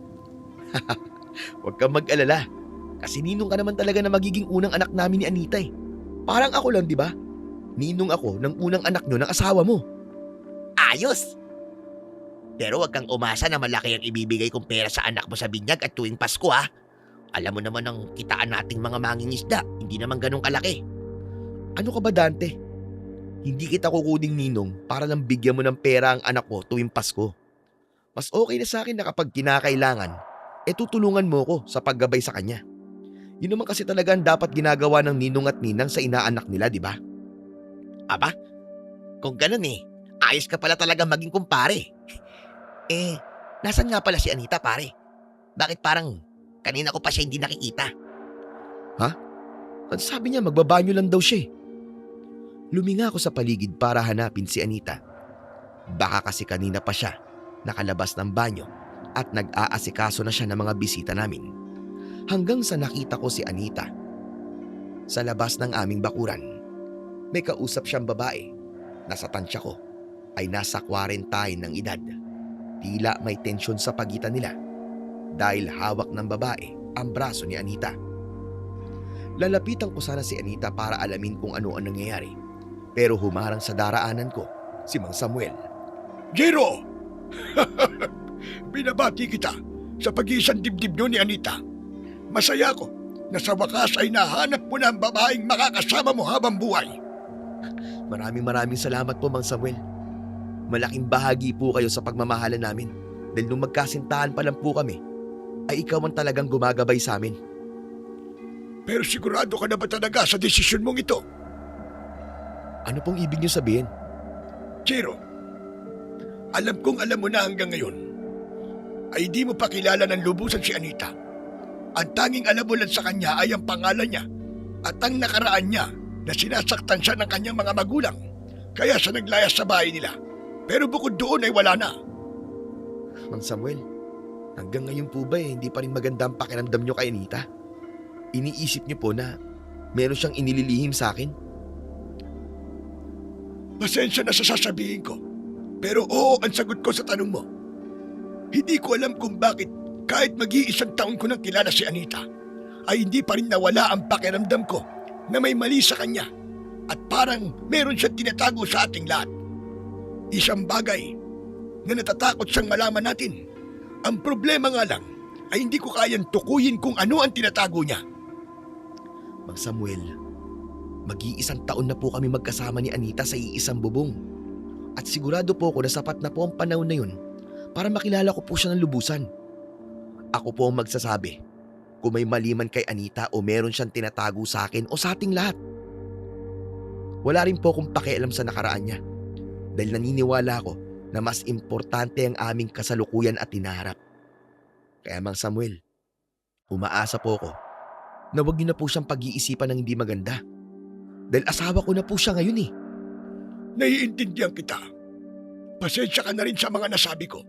Huwag kang mag-alala. Kasi ninong ka naman talaga na magiging unang anak namin ni Anita Parang ako lang, di ba? Ninong ako ng unang anak nyo ng asawa mo. Ayos! Pero huwag kang umasa na malaki ang ibibigay kong pera sa anak mo sa binyag at tuwing Pasko Alam mo naman ang kitaan nating mga mangingisda, hindi naman ganun kalaki. Ano ka ba, Dante? Hindi kita kukuning ninong para lang bigyan mo ng pera ang anak ko tuwing Pasko. Mas okay na sa akin na kapag kinakailangan, tutulungan mo ko sa paggabay sa kanya. Yun naman kasi talaga ang dapat ginagawa ng ninong at ninang sa inaanak nila, di ba? Aba, kung ganun ayos ka pala talaga maging kumpare. Nasan nga pala si Anita pare? Bakit parang kanina ko pa siya hindi nakikita? At sabi niya magbabanyo lang daw siya Luminga ako sa paligid para hanapin si Anita. Baka kasi kanina pa siya nakalabas ng banyo at nag-aasikaso na siya ng mga bisita namin. Hanggang sa nakita ko si Anita sa labas ng aming bakuran. May kausap siyang babae na sa tansya ko ay nasa 40 ng edad. Tila may tensyon sa pagitan nila dahil hawak ng babae ang braso ni Anita. Lalapitan ko sana si Anita para alamin kung ano ang nangyayari. Pero humarang sa daraanan ko si Mang Samuel. Jiro! Binabati kita sa pag-iisang dibdib nyo ni Anita. Masaya ko na sa wakas ay nahanap mo na ang babaeng makakasama mo habang buhay. Maraming salamat po, Mang Samuel. Malaking bahagi po kayo sa pagmamahalan namin dahil nung magkasintahan pa lang po kami, ay ikaw ang talagang gumagabay sa amin. Pero sigurado ka na ba talaga sa desisyon mong ito? Ano pong ibig niyo sabihin? Jiro, alam kong alam mo na hanggang ngayon ay di mo pa kilala ng lubusan si Anita. Ang tanging alam mo lang sa kanya ay ang pangalan niya at ang nakaraan niya na sinasaktan siya ng kanyang mga magulang kaya siya naglayas sa bahay nila. Pero bukod doon ay wala na. Mang Samuel, hanggang ngayon po ba hindi pa rin maganda ang pakiramdam niyo kay Anita? Iniisip niyo po na meron siyang inililihim sa akin? Pasensya na sa sasabihin ko. Pero oo ang sagot ko sa tanong mo. Hindi ko alam kung bakit kahit mag-iisang taon ko nang kilala si Anita, ay hindi pa rin nawala ang pakiramdam ko na may mali sa kanya at parang meron siyang tinatago sa ating lahat. Isang bagay na natatakot siyang malaman natin. Ang problema nga lang ay hindi ko kayang tukuyin kung ano ang tinatago niya. Mang Samuel, mag-iisang taon na po kami magkasama ni Anita sa iisang bubong. At sigurado po ako na sapat na po ang panahon na yun para makilala ko po siya ng lubusan. Ako po ang magsasabi kung may mali man kay Anita o meron siyang tinatago sa akin o sa ating lahat. Wala rin po akong pakialam sa nakaraan niya dahil naniniwala ako na mas importante ang aming kasalukuyan at hinaharap. Kaya Mang Samuel, umaasa po ako na wag niyo na po siyang pag-iisipan ng hindi maganda. Dahil asawa ko na po siya ngayon Naiintindihan kita. Pasensya ka na rin sa mga nasabi ko.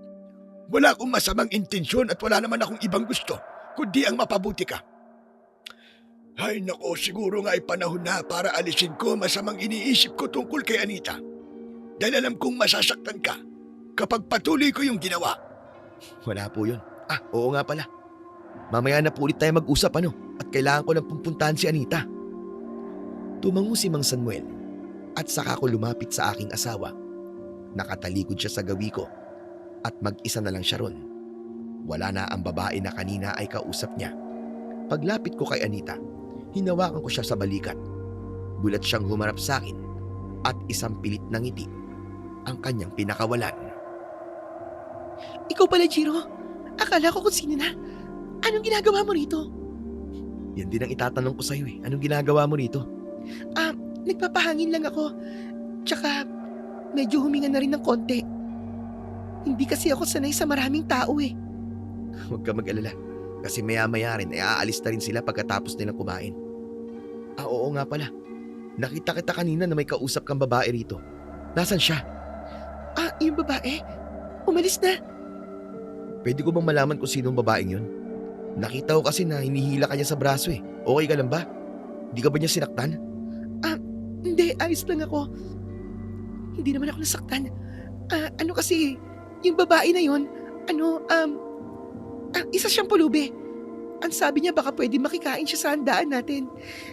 Wala akong masamang intensyon at wala naman akong ibang gusto kundi ang mapabuti ka. Ay nako, siguro nga ay panahon na para alisin ko masamang iniisip ko tungkol kay Anita. Dahil alam kong masasaktan ka kapag patuloy ko yung ginawa. Wala po yun. Oo nga pala. Mamaya na po ulit tayo mag-usap at kailangan ko lang pupuntahan si Anita. Tumango si Mang Samuel at saka ko lumapit sa aking asawa. Nakatalikod siya sa gawi ko at mag-isa na lang siya ron. Wala na ang babae na kanina ay kausap niya. Paglapit ko kay Anita, hinawakan ko siya sa balikat. Gulat siyang humarap sa akin at isang pilit na ngiti ang kanyang pinakawalan. Ikaw pala, Jiro. Akala ko kung sino na. Anong ginagawa mo rito? Yan din ang itatanong ko sa'yo Anong ginagawa mo rito? nagpapahangin lang ako. Tsaka medyo huminga na rin ng konti. Hindi kasi ako sanay sa maraming tao eh. Huwag ka mag-alala. Kasi maya-maya rin ay aalis na rin sila pagkatapos nilang kumain. Oo nga pala. Nakita kita kanina na may kausap kang babae rito. Nasaan siya? Yung babae? Umalis na. Pwede ko bang malaman kung sinong babaeng yun? Nakita ko kasi na hinihila ka niya sa braso eh. Okay ka lang ba? Di ka ba niya sinaktan? Hindi, ayos lang ako. Hindi naman ako nasaktan. Ano kasi, yung babae na yun, isa siyang pulubi. Ang sabi niya baka pwede makikain siya sa handaan natin.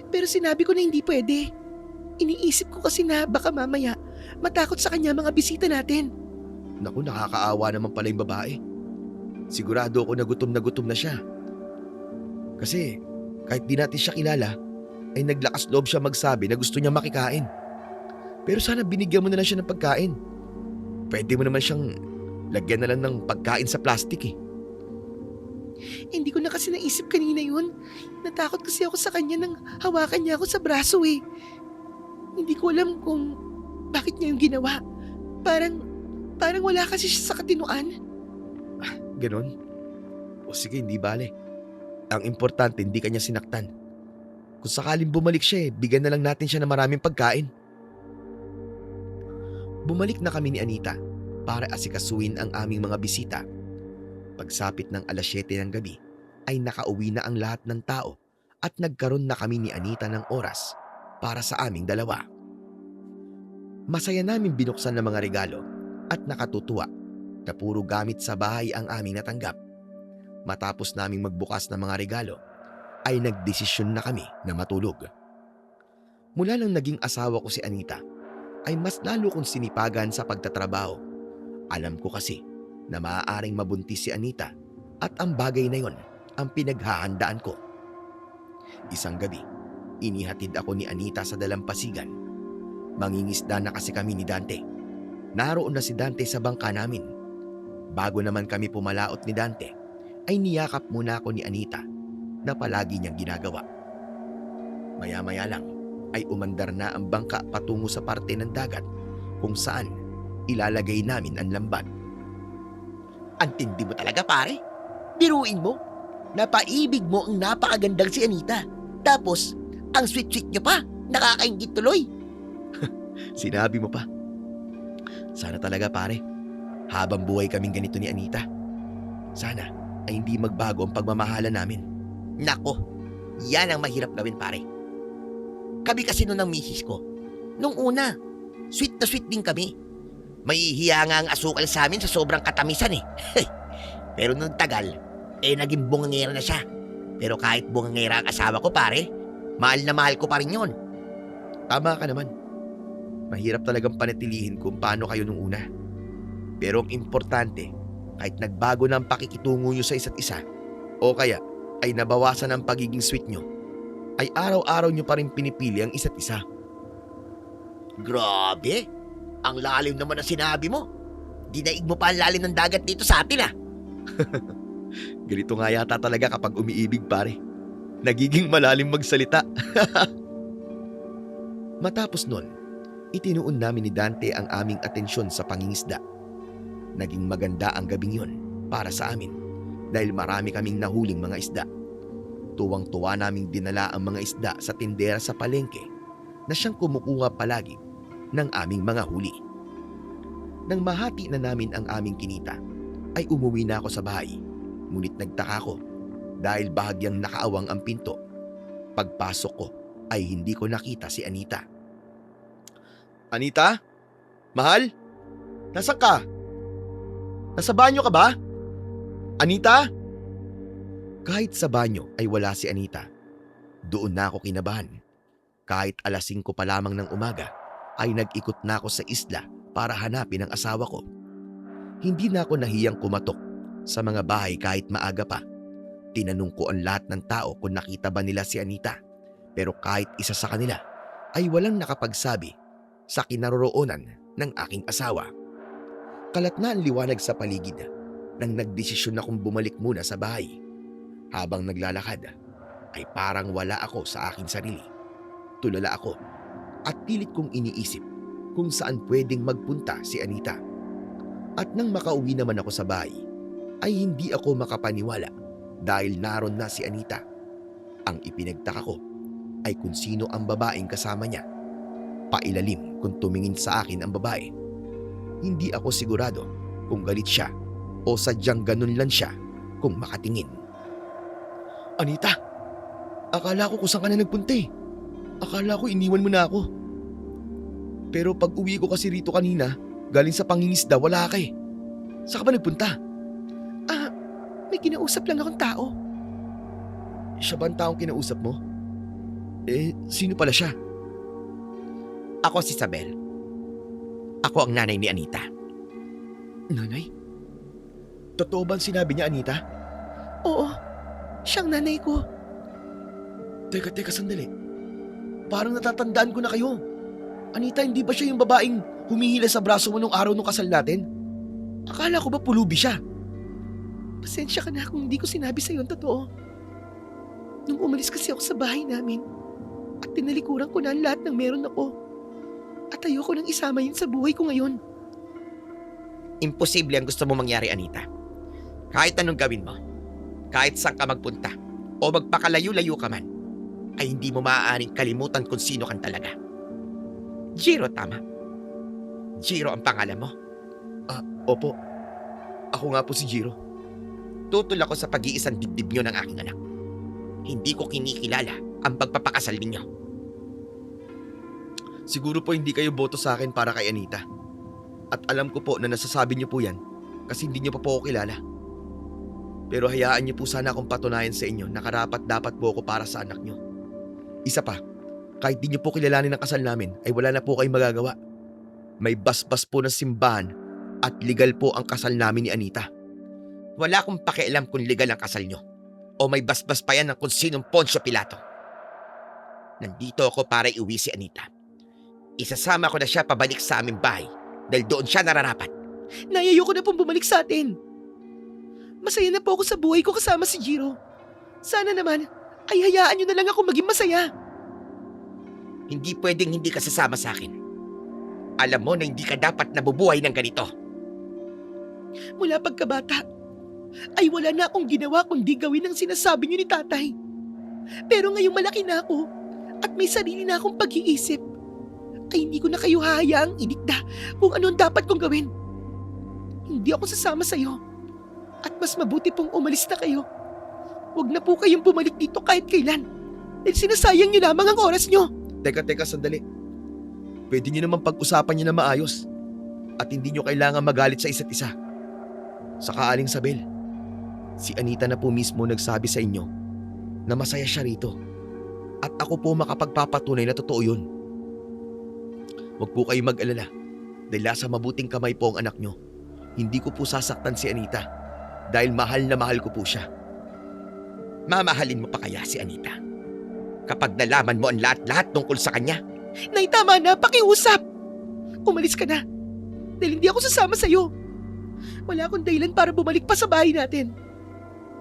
Pero sinabi ko na hindi pwede. Iniisip ko kasi na baka mamaya matakot sa kanya mga bisita natin. Naku, nakakaawa naman pala yung babae. Sigurado ako na gutom na siya. Kasi kahit di natin siya kilala, ay naglakas loob siya magsabi na gusto niya makikain. Pero sana binigyan mo na lang siya ng pagkain. Pwede mo naman siyang lagyan na lang ng pagkain sa plastic eh. Hindi ko na kasi naisip kanina yun. Natakot kasi ako sa kanya nang hawakan niya ako sa braso eh. Hindi ko alam kung bakit niya yung ginawa. Parang wala kasi siya sa katinuan. Ganon? O sige, hindi bale. Ang importante, hindi kanya sinaktan. Kung sakaling bumalik siya bigyan na lang natin siya ng maraming pagkain. Bumalik na kami ni Anita para asikasuin ang aming mga bisita. Pagsapit ng 7:00 ng gabi ay nakauwi na ang lahat ng tao at nagkaroon na kami ni Anita ng oras para sa aming dalawa. Masaya namin binuksan ng mga regalo at nakatutuwa na puro gamit sa bahay ang aming natanggap. Matapos naming magbukas ng mga regalo, ay nagdesisyon na kami na matulog. Mula nang naging asawa ko si Anita, ay mas lalo kong sinipagan sa pagtatrabaho. Alam ko kasi na maaaring mabuntis si Anita at ang bagay na yon ang pinaghahandaan ko. Isang gabi, inihatid ako ni Anita sa dalampasigan. Mangingisda na kasi kami ni Dante. Naroon na si Dante sa bangka namin. Bago naman kami pumalaot ni Dante, ay niyakap muna ako ni Anita na palagi niyang ginagawa. Maya-maya lang ay umandar na ang bangka patungo sa parte ng dagat kung saan ilalagay namin ang lambat. Ang tindi mo talaga pare. Biruin mo. Napaibig mo ang napakagandang si Anita. Tapos, ang sweet-sweet niya pa. Nakakaingit tuloy. Sinabi mo pa. Sana talaga pare, habang buhay kaming ganito ni Anita. Sana ay hindi magbago ang pagmamahalan namin. Nako, yan ang mahirap gawin pare. Kami kasi noon ng misis ko. Nung una, sweet na sweet din kami. May hiya nga ang asukal sa amin sa sobrang katamisan eh. Pero nung tagal, naging bungangera na siya. Pero kahit bungangera ang asawa ko pare, mahal na mahal ko pa rin yun. Tama ka naman. Mahirap talagang panatilihin kung paano kayo nung una. Pero ang importante, kahit nagbago na ang pakikitungo nyo sa isa't isa, o kaya ay nabawasan ang pagiging sweet nyo, ay araw-araw nyo pa rin pinipili ang isa't isa. Grabe, ang lalim naman ang sinabi mo. Dinaig mo pa ang lalim ng dagat dito sa atin ah. Ganito nga yata talaga kapag umiibig pare. Nagiging malalim magsalita. Matapos nun, itinuon namin ni Dante ang aming atensyon sa pangingisda. Naging maganda ang gabing yun para sa amin dahil marami kaming nahuling mga isda. Tuwang-tuwa naming dinala ang mga isda sa tindera sa palengke na siyang kumukuha palagi ng aming mga huli. Nang mahati na namin ang aming kinita, ay umuwi na ako sa bahay. Ngunit nagtaka ko dahil bahagyang nakaawang ang pinto. Pagpasok ko ay hindi ko nakita si Anita. Anita? Mahal? Nasaan ka? Nasa banyo ka ba? Anita? Kahit sa banyo ay wala si Anita. Doon na ako kinabahan. Kahit 5:00 pa lamang ng umaga ay nag-ikot na ako sa isla para hanapin ang asawa ko. Hindi na ako nahiyang kumatok sa mga bahay kahit maaga pa. Tinanong ko ang lahat ng tao kung nakita ba nila si Anita. Pero kahit isa sa kanila ay walang nakapagsabi sa kinaroroonan ng aking asawa. Kalat na ang liwanag sa paligid nang nagdesisyon akong bumalik muna sa bahay. Habang naglalakad ay parang wala ako sa aking sarili. Tulala ako at pilit kong iniisip kung saan pwedeng magpunta si Anita. At nang makauwi naman ako sa bahay, ay hindi ako makapaniwala dahil naroon na si Anita. Ang ipinagtaka ko ay kung sino ang babaeng kasama niya. Pailalim kung tumingin sa akin ang babae. Hindi ako sigurado kung galit siya o sadyang ganun lang siya kung makatingin. Anita, akala ko kung saan ka na nagpunta eh. Akala ko iniwan mo na ako. Pero pag uwi ko kasi rito kanina, galing sa pangingisda, wala ka eh. Saan ka ba nagpunta? May kinausap lang akong tao. Siya ba ang taong kinausap mo? Sino pala siya? Ako si Isabel. Ako ang nanay ni Anita. Nanay? Totoo ba ang sinabi niya, Anita? Oo, siyang nanay ko. Teka, sandali. Parang natatandaan ko na kayo. Anita, hindi ba siya yung babaeng humihila sa braso mo nung araw nung kasal natin? Akala ko ba pulubi siya? Pasensya ka na kung hindi ko sinabi sa'yo ang totoo. Nung umalis kasi ako sa bahay namin at tinalikuran ko na ang lahat ng meron ako. At ayoko nang isama yun sa buhay ko ngayon. Imposible ang gusto mo mangyari, Anita. Kahit anong gawin mo, kahit saan ka magpunta o magpakalayo-layo ka man, ay hindi mo maaaring kalimutan kung sino kang talaga. Jiro, tama? Jiro ang pangalan mo? Opo. Ako nga po si Jiro. Tutol ako sa pag-iisang dibdib niyo ng aking anak. Hindi ko kinikilala ang pagpapakasal ninyo. Siguro po hindi kayo boto sa akin para kay Anita. At alam ko po na nasasabi niyo po yan kasi hindi niyo pa po ako kilala. Pero hayaan niyo po sana akong patunayan sa inyo na karapat-dapat po ako para sa anak niyo. Isa pa, kahit di niyo po kilalanin ang kasal namin ay wala na po kayong magagawa. May basbas po ng simbahan at legal po ang kasal namin ni Anita. Wala akong pakialam kung legal ang kasal nyo o may basbas pa yan ng kung sinong Poncio Pilato. Nandito ako para iuwi si Anita. Isasama ko na siya pabalik sa aming bahay dahil doon siya nararapat. Nay, ayoko na pong bumalik sa atin. Masaya na po ako sa buhay ko kasama si Jiro. Sana naman ay hayaan niyo na lang ako maging masaya. Hindi pwedeng hindi ka sasama sa akin. Alam mo na hindi ka dapat nabubuhay ng ganito. Mula pagkabata, ay wala na akong ginawa kundi gawin ang sinasabi niyo ni tatay. Pero ngayong malaki na ako at may sarili na akong pag-iisip, ay hindi ko na kayo hahayaang idikta kung ano ang dapat kong gawin. Hindi ako sasama sa'yo. At mas mabuti pong umalis na kayo. Huwag na po kayong bumalik dito kahit kailan. Dahil sinasayang niyo lamang ang oras niyo. Teka, sandali. Pwede niyo naman pag-usapan niyo na maayos. At hindi niyo kailangan magalit sa isa't isa. Saka Aling Sabel, si Anita na po mismo nagsabi sa inyo na masaya siya rito. At ako po makapagpapatunay na totoo yun. Huwag po kayo mag-alala dahil nasa mabuting kamay po ang anak niyo. Hindi ko po sasaktan si Anita dahil mahal na mahal ko po siya. Mamahalin mo pa kaya si Anita kapag nalaman mo ang lahat-lahat tungkol sa kanya? Nay, tama na, pakiusap. Umalis ka na. Dahil hindi ako sasama sa'yo. Wala akong dahilan para bumalik pa sa bahay natin.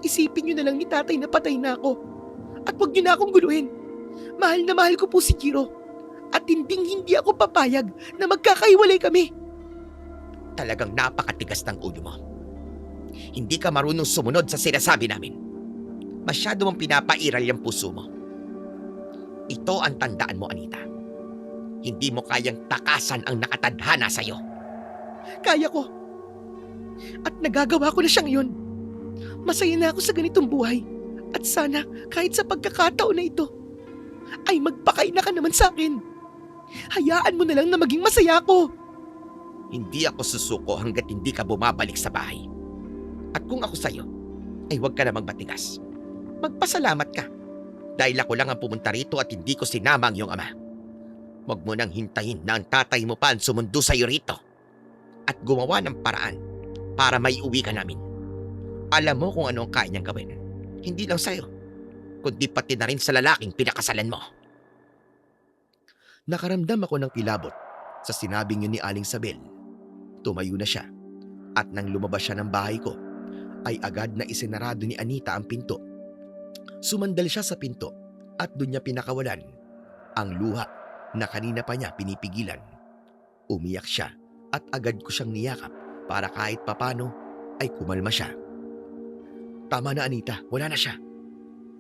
Isipin niyo na lang ni tatay na patay na ako. At huwag niyo na akong guluhin. Mahal na mahal ko po si Jiro. At hindi ako papayag na magkakaiwalay kami. Talagang napakatigas ng ulo mo. Hindi ka marunong sumunod sa sinasabi namin. Masyado mong pinapairal yung puso mo. Ito ang tandaan mo, Anita. Hindi mo kayang takasan ang nakatadhana sa'yo. Kaya ko. At nagagawa ko na siya ngayon. Masaya na ako sa ganitong buhay. At sana kahit sa pagkakataon na ito, ay magpakaina ka naman sa akin. Hayaan mo na lang na maging masaya ako. Hindi ako susuko hanggat hindi ka bumabalik sa bahay. At kung ako sa'yo, ay huwag ka namang matigas. Magpasalamat ka. Dahil ako lang ang pumunta rito at hindi ko sinama ang iyong ama. Huwag mo nang hintayin na ang tatay mo pa ang sumundo sa'yo rito. At gumawa ng paraan para may uwi ka namin. Alam mo kung ano ang kaya niyang gawin. Hindi lang sa'yo, kundi pati na rin sa lalaking pinakasalan mo. Nakaramdam ako ng kilabot sa sinabing yun ni Aling Sabel. Tumayo na siya at nang lumabas siya ng bahay ko, ay agad na isinarado ni Anita ang pinto. Sumandal siya sa pinto at doon niya pinakawalan ang luha na kanina pa niya pinipigilan. Umiyak siya at agad ko siyang niyakap para kahit papano ay kumalma siya. Tama na Anita, wala na siya.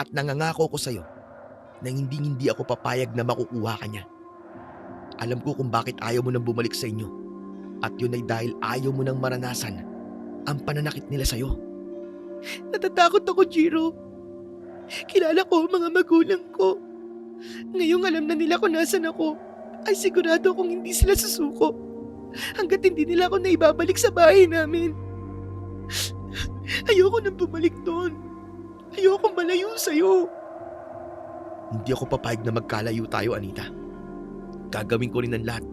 At nangangako ko sa'yo na hindi ako papayag na makukuha ka niya. Alam ko kung bakit ayaw mo nang bumalik sa inyo. At yun ay dahil ayaw mo nang maranasan ang pananakit nila sa'yo. Natatakot ako, Jiro. Kilala ko ang mga magulang ko. Ngayong alam na nila kung nasan ako, ay sigurado kong hindi sila susuko. Hanggat hindi nila ako naibabalik sa bahay namin. Ayoko nang bumalik doon. Ayoko malayo sa'yo. Hindi ako papayag na magkalayo tayo, Anita. Gagawin ko rin ang lahat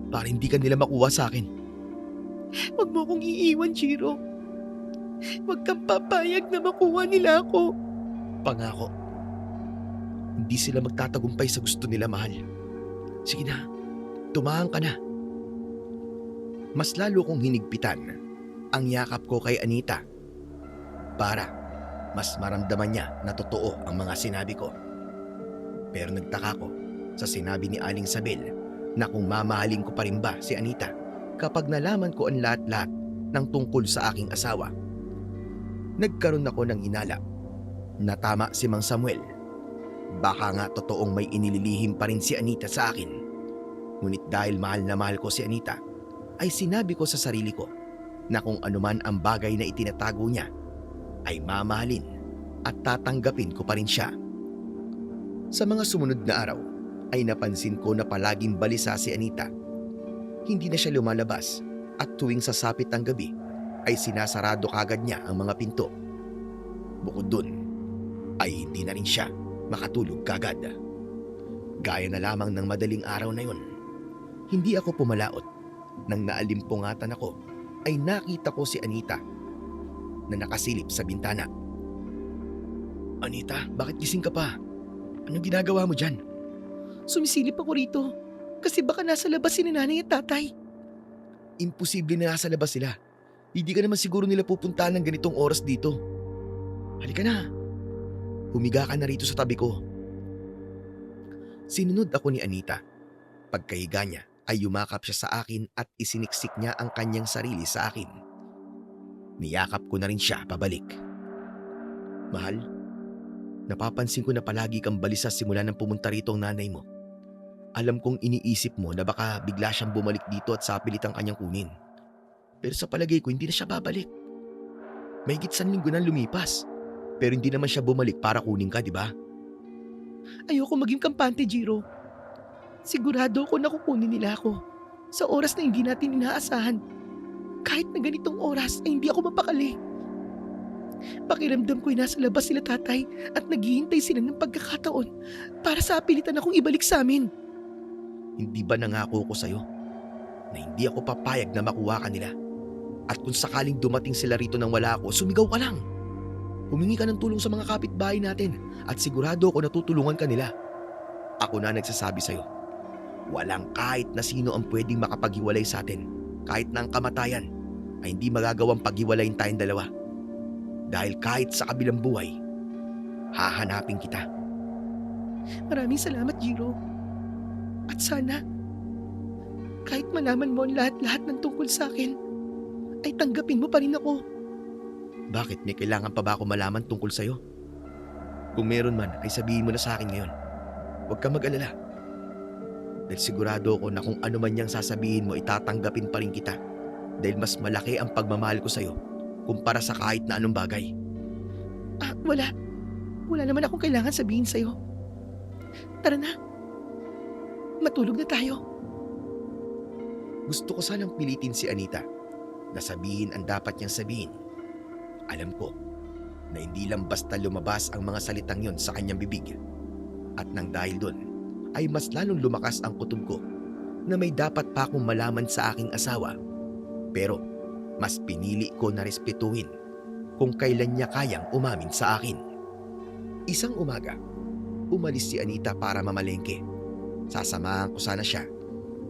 para hindi ka nila makuha sa akin. Huwag mo akong iiwan, Jiro. Huwag kang papayag na makuha nila ako. Pangako. Hindi sila magtatagumpay sa gusto nila, mahal. Sige na, tumahan ka na. Mas lalo kong hinigpitan ang yakap ko kay Anita para mas maramdaman niya na totoo ang mga sinabi ko. Pero nagtaka ko sa sinabi ni Aling Sabel na kung mamahalin ko pa rin ba si Anita kapag nalaman ko ang lahat-lahat ng tungkol sa aking asawa. Nagkaroon ako ng inala na tama si Mang Samuel. Baka nga totoong may inililihim pa rin si Anita sa akin. Ngunit dahil mahal na mahal ko si Anita, ay sinabi ko sa sarili ko na kung anuman ang bagay na itinatago niya, ay mamahalin at tatanggapin ko pa rin siya. Sa mga sumunod na araw, ay napansin ko na palaging balisa si Anita. Hindi na siya lumalabas at tuwing sasapit ang gabi, ay sinasarado kagad niya ang mga pinto. Bukod dun, ay hindi na rin siya makatulog kagad. Gaya na lamang ng madaling araw na yun, hindi ako pumalaot. Nang naalimpungatan ako, ay nakita ko si Anita na nakasilip sa bintana. Anita, bakit gising ka pa? Anong ginagawa mo dyan? Sumisilip ako rito kasi baka nasa labas si nanay at tatay. Imposible na nasa labas sila. Hindi ka naman siguro nila pupuntahan ng ganitong oras dito. Halika na. Humiga ka na rito sa tabi ko. Sinunod ako ni Anita. Pagkahiga niya ay yumakap siya sa akin at isiniksik niya ang kanyang sarili sa akin. Niyakap ko na rin siya pabalik. Mahal, napapansin ko na palagi kang balisa simula nang pumunta rito ang nanay mo. Alam kong iniisip mo na baka bigla siyang bumalik dito at sapilit ang kanyang kunin. Pero sa palagay ko hindi na siya babalik. Mahigit 1 linggo na lumipas. Pero hindi naman siya bumalik para kunin ka, di ba? Ayoko maging kampante, Jiro. Sigurado ako na kukunin nila ako sa oras na hindi natin inaasahan. Kahit na ganitong oras ay hindi ako mapakali. Pakiramdam ko'y nasa labas sila tatay at naghihintay sila ng pagkakataon para sa apilitan akong ibalik sa amin. Hindi ba nangako ko sa'yo na hindi ako papayag na makuha ka nila? At kung sakaling dumating sila rito nang wala ako, sumigaw ka lang. Humingi ka ng tulong sa mga kapitbahay natin at sigurado ako na tutulungan ka nila. Ako na nagsasabi sa'yo, walang kahit na sino ang pwedeng makapaghiwalay sa atin. Kahit na ang kamatayan ay hindi magagawang paghiwalayin tayong dalawa. Dahil kahit sa kabilang buhay, hahanapin kita. Maraming salamat, Jiro. At sana, kahit malaman mo ang lahat-lahat ng tungkol sa akin, ay tanggapin mo pa rin ako. Bakit? May kailangan pa ba ako malaman tungkol sa'yo? Kung meron man, ay sabihin mo na sa akin ngayon. Huwag kang mag-alala. Dahil sigurado ako na kung ano man niyang sasabihin mo, itatanggapin pa rin kita. Dahil mas malaki ang pagmamahal ko sa'yo kumpara sa kahit na anong bagay. Wala. Wala naman akong kailangan sabihin sa'yo. Tara na. Matulog na tayo. Gusto ko sanang pilitin si Anita na sabihin ang dapat niyang sabihin. Alam ko na hindi lang basta lumabas ang mga salitang yon sa kanyang bibig. At nang dahil doon, ay mas lalong lumakas ang kutob ko na may dapat pa akong malaman sa aking asawa. Pero mas pinili ko na respetuhin kung kailan niya kayang umamin sa akin. Isang umaga, umalis si Anita para mamalengke. Sasamahan ko sana siya,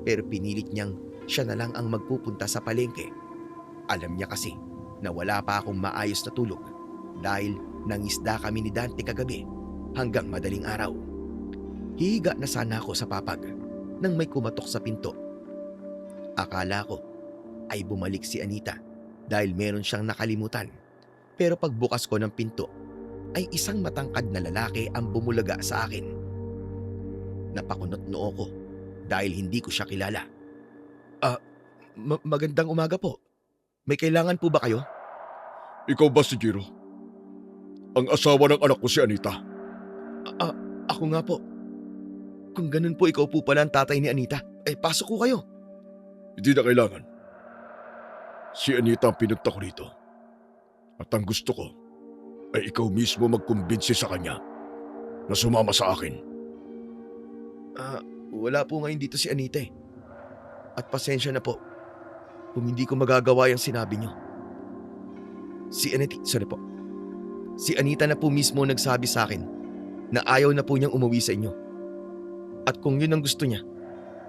pero pinilit niyang siya na lang ang magpupunta sa palengke. Alam niya kasi na wala pa akong maayos na tulog dahil nangisda kami ni Dante kagabi hanggang madaling araw. Hihiga na sana ako sa papag nang may kumatok sa pinto. Akala ko ay bumalik si Anita dahil meron siyang nakalimutan. Pero pagbukas ko ng pinto ay isang matangkad na lalaki ang bumulaga sa akin. Napakunot noo ko dahil hindi ko siya kilala. Magandang umaga po. May kailangan po ba kayo? Ikaw ba si Jiro? Ang asawa ng anak ko si Anita. Ako nga po. Kung ganun po, ikaw po pala ang tatay ni Anita. Pasok ko kayo. Hindi na kailangan. Si Anita ang pinunta ko rito. At ang gusto ko ay ikaw mismo magkumbinsi sa kanya na sumama sa akin. Wala po ngayon dito si Anita eh. At pasensya na po kung hindi ko magagawa yung sinabi niyo. Si Anita na po mismo nagsabi sa akin na ayaw na po niyang umuwi sa inyo. At kung yun ang gusto niya,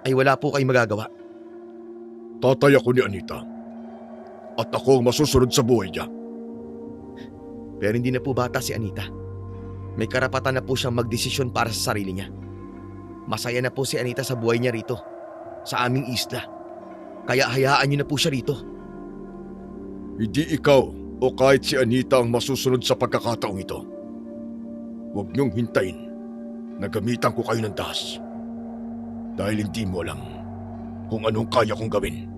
ay wala po kayong magagawa. Tatay ako ni Anita. At ako ang masusunod sa buhay niya. Pero hindi na po bata si Anita. May karapatan na po siyang magdesisyon para sa sarili niya. Masaya na po si Anita sa buhay niya rito, sa aming isla. Kaya hayaan niyo na po siya rito. Hindi ikaw o kahit si Anita ang masusunod sa pagkakataong ito. Huwag niyong hintayin na gamitan ko kayo ng dahas. Dahil hindi mo alam kung anong kaya kong gawin.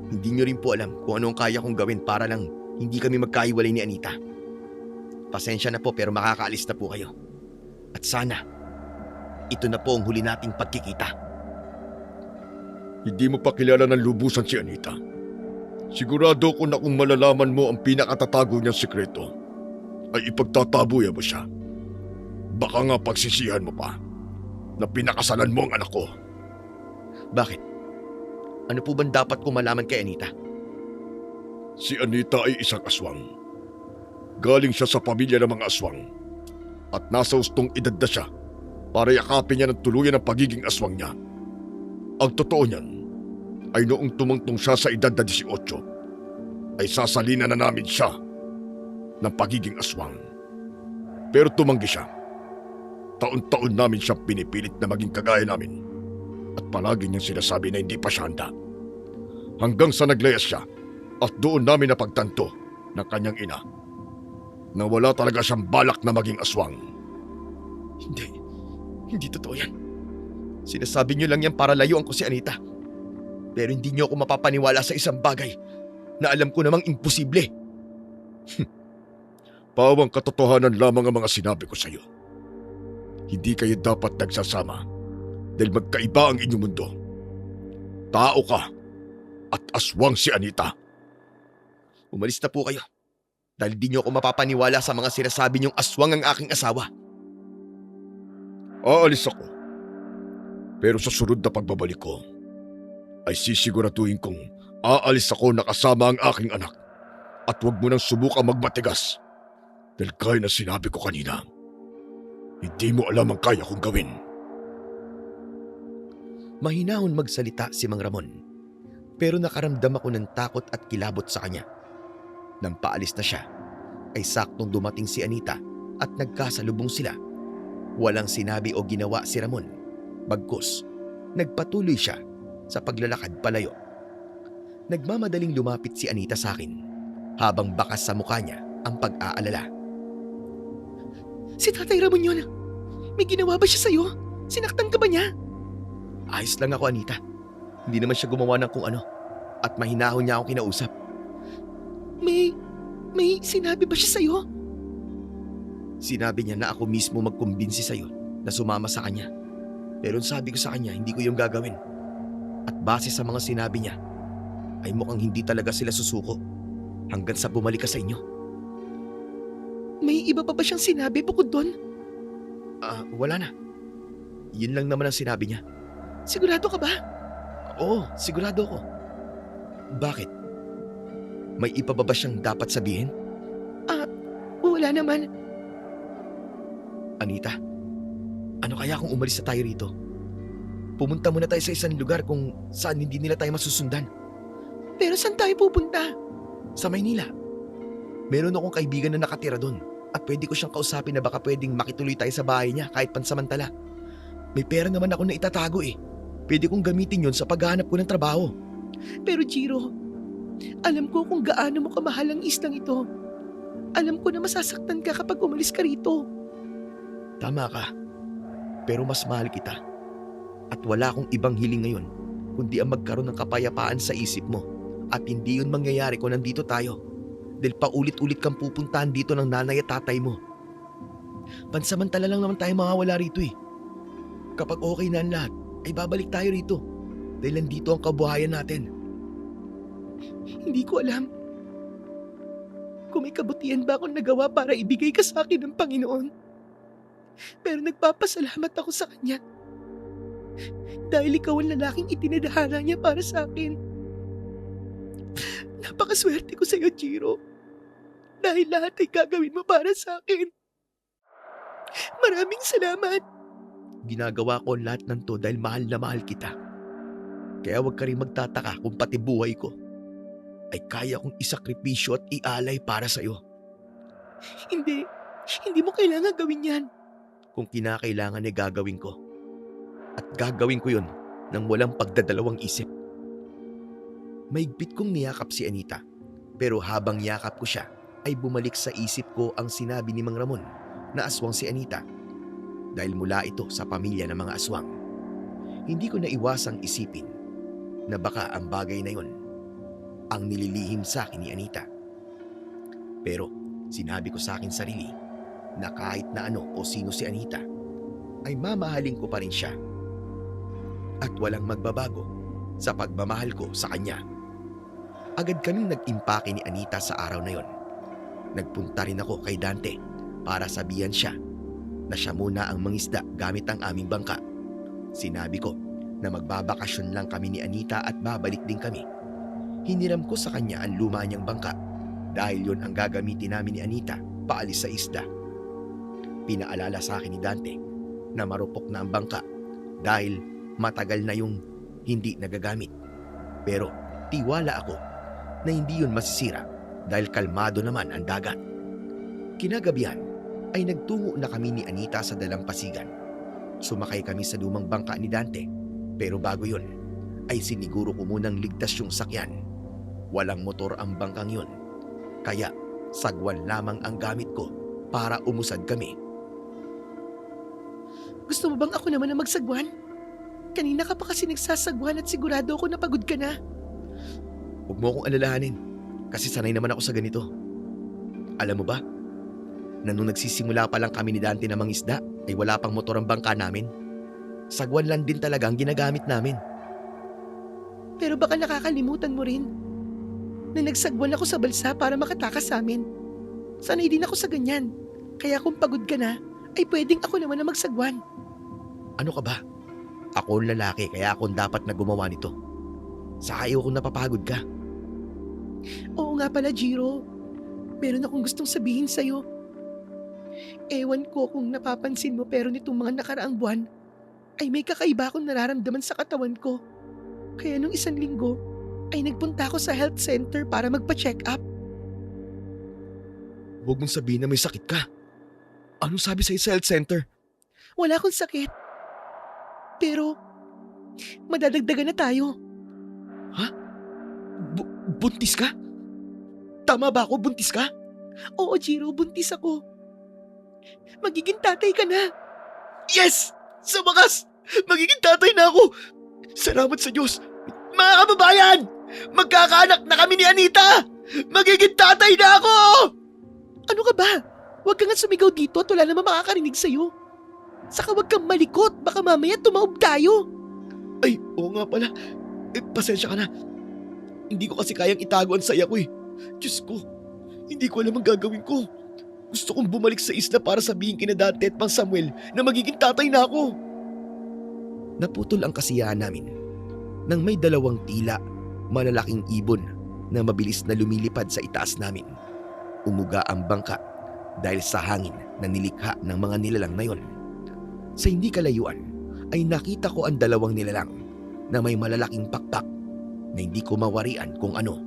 Hindi niyo rin po alam kung anong kaya kong gawin para lang hindi kami magkaiwalay ni Anita. Pasensya na po pero makakaalis na po kayo. At sana, ito na po ang huli nating pagkikita. Hindi mo pa kilala ng lubusan si Anita. Sigurado ko na kung malalaman mo ang pinakatatago niyang sikreto, ay ipagtatabuyan mo siya. Baka nga pagsisihan mo pa na pinakasalan mo ang anak ko. Bakit? Ano po bang dapat ko malaman kay Anita? Si Anita ay isang aswang. Galing siya sa pamilya ng mga aswang. At nasa hustong edad na siya para yakapin niya ng tuluyan ang pagiging aswang niya. Ang totoo niyan ay noong tumungtong siya sa edad na 18, ay sasalina na namin siya ng pagiging aswang. Pero tumanggi siya. Taon-taon namin siyang pinipilit na maging kagaya namin. At palagi niyang sinasabi na hindi pa siya handa. Hanggang sa naglayas siya at doon namin napagtanto ng kanyang ina na wala talaga siyang balak na maging aswang. Hindi totoo yan. Sinasabi niyo lang yan para layuan ko si Anita. Pero hindi niyo ako mapapaniwala sa isang bagay na alam ko namang imposible. Pawang katotohanan lamang ang mga sinabi ko sa iyo. Hindi kayo dapat nagsasama dahil magkaiba ang inyong mundo. Tao ka at aswang si Anita. Umalis na po kayo dahil di niyo ako mapapaniwala sa mga sinasabi niyong aswang ang aking asawa. Aalis ako. Pero sa sunod na pagbabalik ko, ay sisiguraduhin kong aalis ako na kasama ang aking anak at huwag mo nang subukang magmatigas dahil kaya na sinabi ko kanina, hindi mo alam ang kaya kong gawin. Mahinahon magsalita si Mang Ramon, pero nakaramdam ako ng takot at kilabot sa kanya. Nang paalis na siya, ay saktong dumating si Anita at nagkasalubong sila. Walang sinabi o ginawa si Ramon, bagkus nagpatuloy siya sa paglalakad palayo. Nagmamadaling lumapit si Anita sa akin, habang bakas sa mukha niya ang pag-aalala. Si Tatay Ramon yun. May ginawa ba siya sa'yo? Sinaktan ka ba niya? Ayos lang ako, Anita. Hindi naman siya gumawa ng kung ano. At mahinahon niya ako kinausap. May sinabi ba siya sa'yo? Sinabi niya na ako mismo magkumbinsi sa'yo na sumama sa kanya. Pero sabi ko sa kanya, hindi ko yung gagawin. At base sa mga sinabi niya, ay mukhang hindi talaga sila susuko hanggang sa bumalik ka sa inyo. May iba pa ba siyang sinabi bukod doon? Wala na. Yun lang naman ang sinabi niya. Sigurado ka ba? Oo, sigurado ako. Bakit? May iba pa ba siyang dapat sabihin? Wala naman. Anita, ano kaya kung umalis na tayo rito? Pumunta muna tayo sa isang lugar kung saan hindi nila tayo masusundan. Pero saan tayo pupunta? Sa Maynila. Meron akong kaibigan na nakatira doon at pwede ko siyang kausapin na baka pwedeng makituloy tayo sa bahay niya kahit pansamantala. May pera naman ako na itatago eh. Pwede kong gamitin yon sa paghahanap ko ng trabaho. Pero Jiro, alam ko kung gaano mo kamahal ang islang ito. Alam ko na masasaktan ka kapag umalis ka rito. Tama ka. Pero mas mahal kita. At wala akong ibang hiling ngayon kundi ang magkaroon ng kapayapaan sa isip mo. At hindi yun mangyayari kung nandito tayo. Dahil paulit-ulit kang pupuntahan dito ng nanay at tatay mo. Pansamantala lang naman tayo mawawala rito eh. Kapag okay na ang lahat, ay babalik tayo rito. Dahil nandito ang kabuhayan natin. Hindi ko alam kung may kabutihan ba akong nagawa para ibigay ka sa akin ng Panginoon. Pero nagpapasalamat ako sa Kanya. Dahil ikaw ang lalaking itinadhana niya para sa akin. Napakaswerte ko sa iyo, Jiro. Dahil lahat ay gagawin mo para sa akin. Maraming salamat. Ginagawa ko ang lahat ng to dahil mahal na mahal kita. Kaya huwag ka rin magtataka kung pati buhay ko ay kaya kong isakripisyo at ialay para sa'yo. Hindi mo kailangan gawin yan. Kung kinakailangan ay gagawin ko. At gagawin ko yun nang walang pagdadalawang isip. Maigpit kong niyakap si Anita, pero habang yakap ko siya ay bumalik sa isip ko ang sinabi ni Mang Ramon na aswang si Anita. Dahil mula ito sa pamilya ng mga aswang. Hindi ko naiwasang isipin na baka ang bagay na yon ang nililihim sa akin ni Anita. Pero sinabi ko sa akin sarili na kahit na ano o sino si Anita, ay mamahalin ko pa rin siya. At walang magbabago sa pagmamahal ko sa kanya. Agad kaming nag-impake ni Anita sa araw na yon. Nagpunta rin ako kay Dante para sabihan siya na siya muna ang mangisda gamit ang aming bangka. Sinabi ko na magbabakasyon lang kami ni Anita at babalik din kami. Hiniram ko sa kanya ang luma niyang bangka dahil yon ang gagamitin namin ni Anita paalis sa isda. Pinaalala sa akin ni Dante na marupok na ang bangka dahil matagal na yung hindi nagagamit. Pero tiwala ako na hindi yun masisira dahil kalmado naman ang dagat. Kinagabihan ay nagtungo na kami ni Anita sa dalampasigan. Sumakay kami sa lumang bangka ni Dante, pero bago yun ay siniguro ko munang ligtas yung sakyan. Walang motor ang bangkang yun, kaya sagwan lamang ang gamit ko para umusad kami. Gusto mo bang ako naman na magsagwan? Kanina ka pa kasi nagsasagwan at sigurado ako na pagod ka na. Huwag mo akong alalahanin, kasi sanay naman ako sa ganito. Alam mo ba, na nung nagsisimula pa lang kami ni Dante na mangisda, ay wala pang motor ang bangka namin. Sagwan lang din talaga ang ginagamit namin. Pero baka nakakalimutan mo rin na nagsagwan ako sa balsa para makatakas sa amin. Sanay din ako sa ganyan. Kaya kung pagod ka na, ay pwedeng ako naman na magsagwan. Ano ka ba? Ako ang lalaki, kaya ako ang dapat na gumawa nito. Sa ayaw kong napapagod ka. Oo nga pala, Jiro. Meron akong gustong sabihin sa'yo. Ewan ko kung napapansin mo pero nitong mga nakaraang buwan ay may kakaiba akong nararamdaman sa katawan ko. Kaya nung 1 linggo ay nagpunta ako sa health center para magpa-check up. Huwag mong sabihin na may sakit ka. Anong sabi sa'yo sa health center? Wala akong sakit. Pero madadagdagan na tayo. Buntis ka? Tama ba ako? Buntis ka? Oo, Jiro, buntis ako. Magiging tatay ka na. Yes! Sa wakas! Magiging tatay na ako! Salamat sa Diyos! Mga kababayan! Magkakaanak na kami ni Anita! Magiging tatay na ako! Ano ka ba? Huwag ka nga sumigaw dito at wala naman makakarinig sa'yo. Saka huwag kang malikot, baka mamaya tumaob tayo. Ay, oo nga pala. Pasensya ka na. Hindi ko kasi kayang itago ang saya ko eh. Diyos ko, hindi ko alam ang gagawin ko. Gusto kong bumalik sa isla para sabihin kina Dante at Mang Samuel na magiging tatay na ako. Naputol ang kasiyahan namin nang may 2 tila, malalaking ibon na mabilis na lumilipad sa itaas namin. Umuga ang bangka dahil sa hangin na nilikha ng mga nilalang na yon. Sa hindi kalayuan ay nakita ko ang 2 nilalang na may malalaking pakpak na hindi ko mawarian kung ano.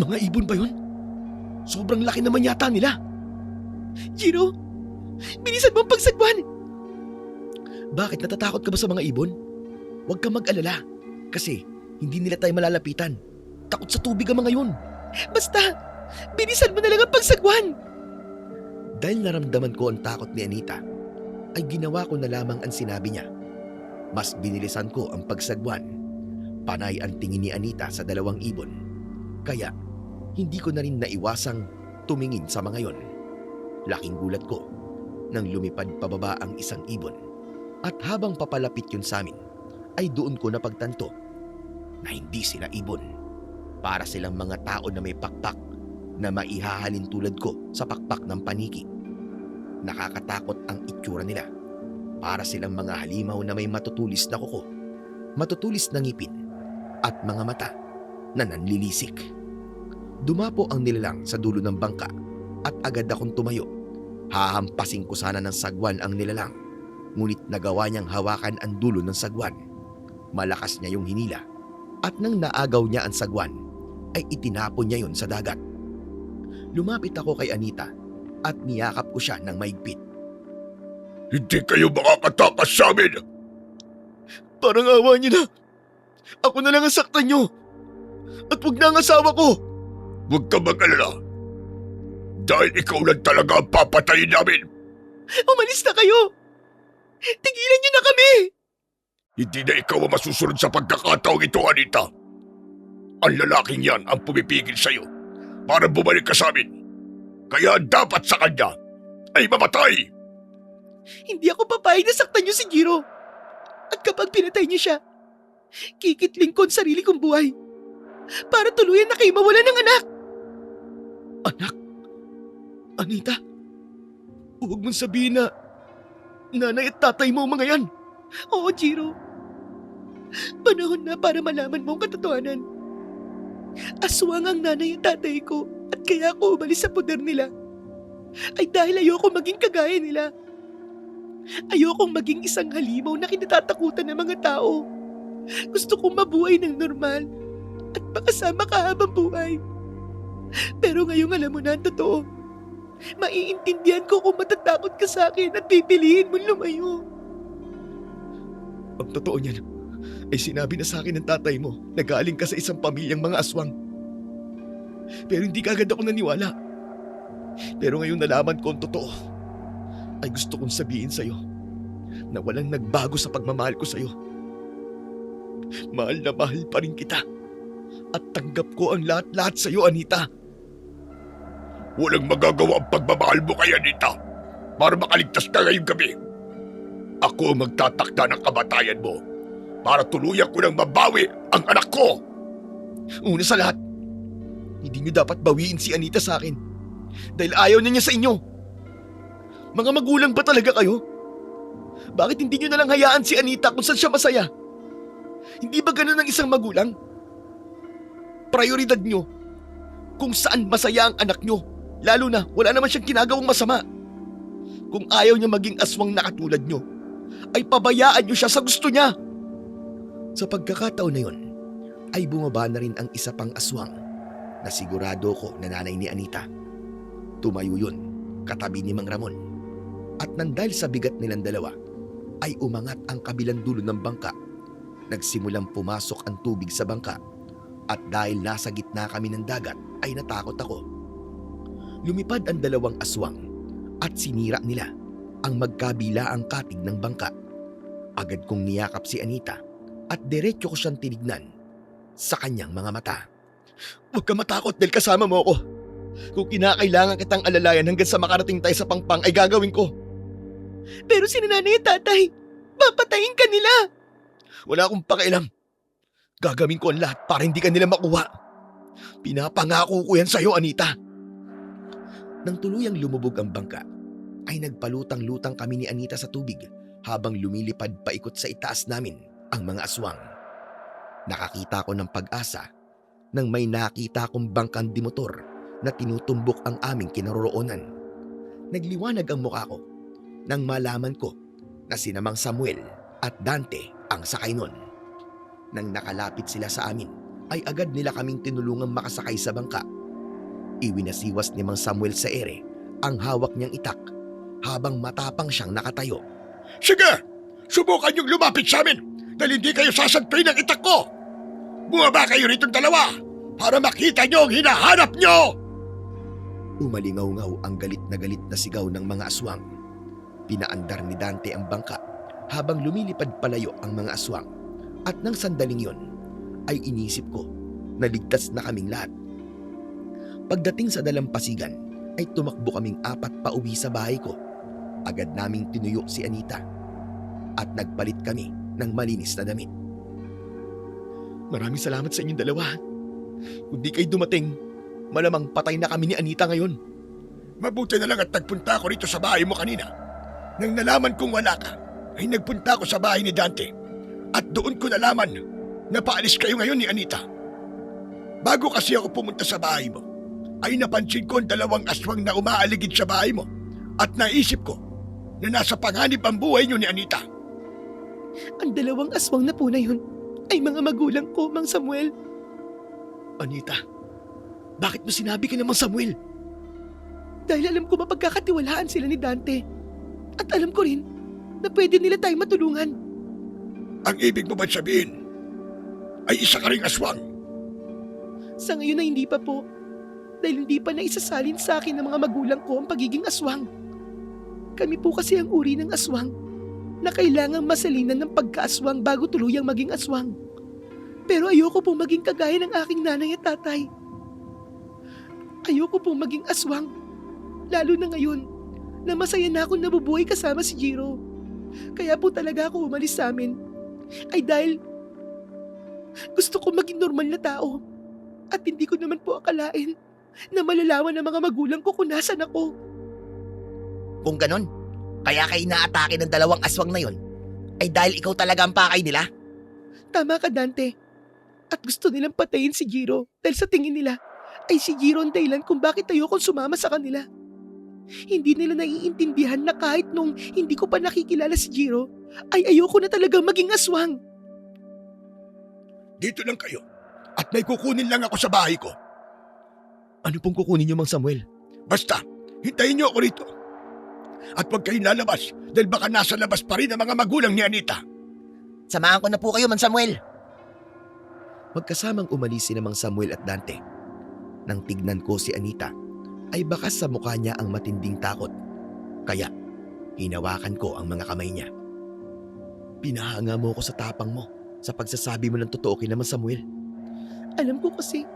Mga ibon ba yun? Sobrang laki naman yata nila. Jiro, bilisan mo ang pagsagwan. Bakit natatakot ka ba sa mga ibon? Huwag ka mag-alala kasi hindi nila tayo malalapitan. Takot sa tubig ang mga yun. Basta, bilisan mo na lang ang pagsagwan. Dahil naramdaman ko ang takot ni Anita, ay ginawa ko na lamang ang sinabi niya. Mas binilisan ko ang pagsagwan. Panay ang tingin ni Anita sa dalawang ibon. Kaya, hindi ko na rin naiwasang tumingin sa mga yon. Laking gulat ko nang lumipad pababa ang isang ibon. At habang papalapit yun sa amin, ay doon ko napagtanto na hindi sila ibon. Para silang mga tao na may pakpak na maihahalin tulad ko sa pakpak ng paniki. Nakakatakot ang itsura nila. Para silang mga halimaw na may matutulis na kuko, matutulis na ngipin, at mga mata na nanlilisik. Dumapo ang nilalang sa dulo ng bangka at agad akong tumayo. Hahampasin ko sana ng sagwan ang nilalang, ngunit nagawa niyang hawakan ang dulo ng sagwan. Malakas niya yung hinila at nang naagaw niya ang sagwan, ay itinapon niya yon sa dagat. Lumapit ako kay Anita at niyakap ko siya ng maigpit. Hindi kayo makakatakas sa amin! Parang awa niyo na. Ako na lang ang saktan niyo. At wag na ang asawa ko. Huwag ka mag-alala. Dahil ikaw lang talaga ang papatayin namin. Umalis na kayo. Tigilan niyo na kami. Hindi na ikaw ang masusunod sa pagkakataong ito, Anita. Ang lalaking yan ang pumipigil sa'yo para bumalik ka sa amin. Kaya dapat sa kanya ay mamatay. Hindi ako papayag na saktan niyo si Jiro. At kapag pinatay niyo siya, kikitling ko ang sarili kong buhay para tuluyan na kayo mawala ng anak. Anak? Anita? Huwag mong sabihin na nanay at tatay mo ang mga yan. Oo, Jiro. Panahon na para malaman mo ang katotohanan. Aswang ang nanay at tatay ko at kaya ako umalis sa poder nila ay dahil ayoko maging kagaya nila. Ayokong maging isang halimaw na kinatatakutan ng mga tao. Gusto kong mabuhay ng normal at makasama ka habang buhay. Pero ngayong alam mo na ang totoo, maiintindihan ko kung matatakot ka sa akin at pipiliin mong lumayo. Ang totoo niyan ay sinabi na sa akin ng tatay mo na galing ka sa isang pamilyang mga aswang. Pero hindi kagad ako naniwala. Pero ngayon nalaman ko ang totoo, ay gusto kong sabihin sa'yo na walang nagbago sa pagmamahal ko sa'yo. Mahal na mahal pa rin kita at tanggap ko ang lahat-lahat sa'yo, Anita. Walang magagawa ang pagmamahal mo kay Anita para makaligtas ka ngayong gabi. Ako ang magtatakda ng kamatayan mo para tuluyan ko ng mabawi ang anak ko. Una sa lahat, hindi niyo dapat bawiin si Anita sa akin dahil ayaw niya sa inyo. Mga magulang ba talaga kayo? Bakit hindi niyo nalang hayaan si Anita kung saan siya masaya? Hindi ba ganun ang isang magulang? Prioridad niyo kung saan masaya ang anak niyo, lalo na wala naman siyang ginagawang masama. Kung ayaw niya maging aswang na katulad niyo, ay pabayaan niyo siya sa gusto niya. Sa pagkakataon na yun, ay bumaba na rin ang isa pang aswang na sigurado ko na nanay ni Anita. Tumayo yun, katabi ni Mang Ramon. At nang dahil sa bigat nilang dalawa, ay umangat ang kabilang dulo ng bangka. Nagsimulang pumasok ang tubig sa bangka. At dahil nasa gitna kami ng dagat, ay natakot ako. Lumipad ang dalawang aswang at sinira nila ang magkabilaang katig ng bangka. Agad kong niyakap si Anita at diretso ko siyang tinignan sa kanyang mga mata. Huwag ka matakot dahil kasama mo ako. Kung kinakailangan kitang alalayan hanggang sa makarating tayo sa pangpang ay gagawin ko. Pero si nanay at tatay, papatayin ka nila. Wala akong pakialam. Gagawin ko ang lahat para hindi ka nila makuha. Pinapangako ko yan sa'yo, Anita. Nang tuluyang lumubog ang bangka, ay nagpalutang-lutang kami ni Anita sa tubig habang lumilipad paikot sa itaas namin ang mga aswang. Nakakita ko ng pag-asa nang may nakita akong bangkang dimotor na tinutumbok ang aming kinaroroonan. Nagliwanag ang mukha ko nang malaman ko na si Mang Samuel at Dante ang sakay nun. Nang nakalapit sila sa amin, ay agad nila kaming tinulungang makasakay sa bangka. Iwinasiwas ni Mang Samuel sa ere ang hawak niyang itak habang matapang siyang nakatayo. Sige! Subukan niyong lumapit sa amin! dahil hindi kayo sasampay ng itak ko. Bumaba kayo rito dalawa para makita nyo ang hinahanap nyo! Umalingaw-ngaw ang galit na sigaw ng mga aswang. Pinaandar ni Dante ang bangka habang lumilipad palayo ang mga aswang. At nang sandaling yon, ay inisip ko na ligtas na kaming lahat. Pagdating sa dalampasigan, ay tumakbo kaming 4 pauwi sa bahay ko. Agad naming tinuyo si Anita at nagpalit kami ng malinis na damit. Maraming salamat sa inyong dalawa. Kung di kayo dumating, malamang patay na kami ni Anita ngayon. Mabuti na lang at nagpunta ako rito sa bahay mo kanina. Nang nalaman kong wala ka, ay nagpunta ako sa bahay ni Dante. At doon ko nalaman na paalis kayo ngayon ni Anita. Bago kasi ako pumunta sa bahay mo, ay napansin ko ang 2 aswang na umaaligid sa bahay mo. At naisip ko na nasa panganib ang buhay niyo ni Anita. Ang 2 aswang na po na yun ay mga magulang ko, Mang Samuel. Anita, bakit mo sinabi ka naman Samuel? Dahil alam ko mapagkakatiwalaan sila ni Dante. At alam ko rin na pwede nila tayong matulungan. Ang ibig mo ba sabihin ay isa ka ring aswang? Sa ngayon ay hindi pa po. Dahil hindi pa naisasalin sa akin ng mga magulang ko ang pagiging aswang. Kami po kasi ang uri ng aswang na kailangang masalinan ng pagkaaswang bago tuluyang maging aswang. Pero ayoko po maging kagaya ng aking nanay at tatay. Ayoko po maging aswang. Lalo na ngayon na masaya na akong nabubuhay kasama si Jiro. Kaya po talaga ako umalis sa amin. Ay dahil gusto ko maging normal na tao. At hindi ko naman po akalain na malalaman ng mga magulang ko kung nasan ako. Kung ganon, kaya kayo inaatake ng 2 aswang na yon, ay dahil ikaw talaga ang pakay nila? Tama ka, Dante. At gusto nilang patayin si Jiro dahil sa tingin nila ay si Jiro ang dahilan kung bakit ayokong sumama sa kanila. Hindi nila naiintindihan na kahit nung hindi ko pa nakikilala si Jiro, ay ayoko na talagang maging aswang. Dito lang kayo at may kukunin lang ako sa bahay ko. Ano pong kukunin niyo, Mang Samuel? Basta, hintayin niyo ako rito. At huwag kayong lalabas dahil baka nasa labas pa rin ang mga magulang ni Anita. Samahan ko na po kayo, Man Samuel. Magkasamang umalis si Mang Samuel at Dante. Nang tignan ko si Anita, ay bakas sa mukha niya ang matinding takot. Kaya, hinawakan ko ang mga kamay niya. Pinahanga mo ko sa tapang mo sa pagsasabi mo ng totoo kay Mang Samuel. Alam ko kasi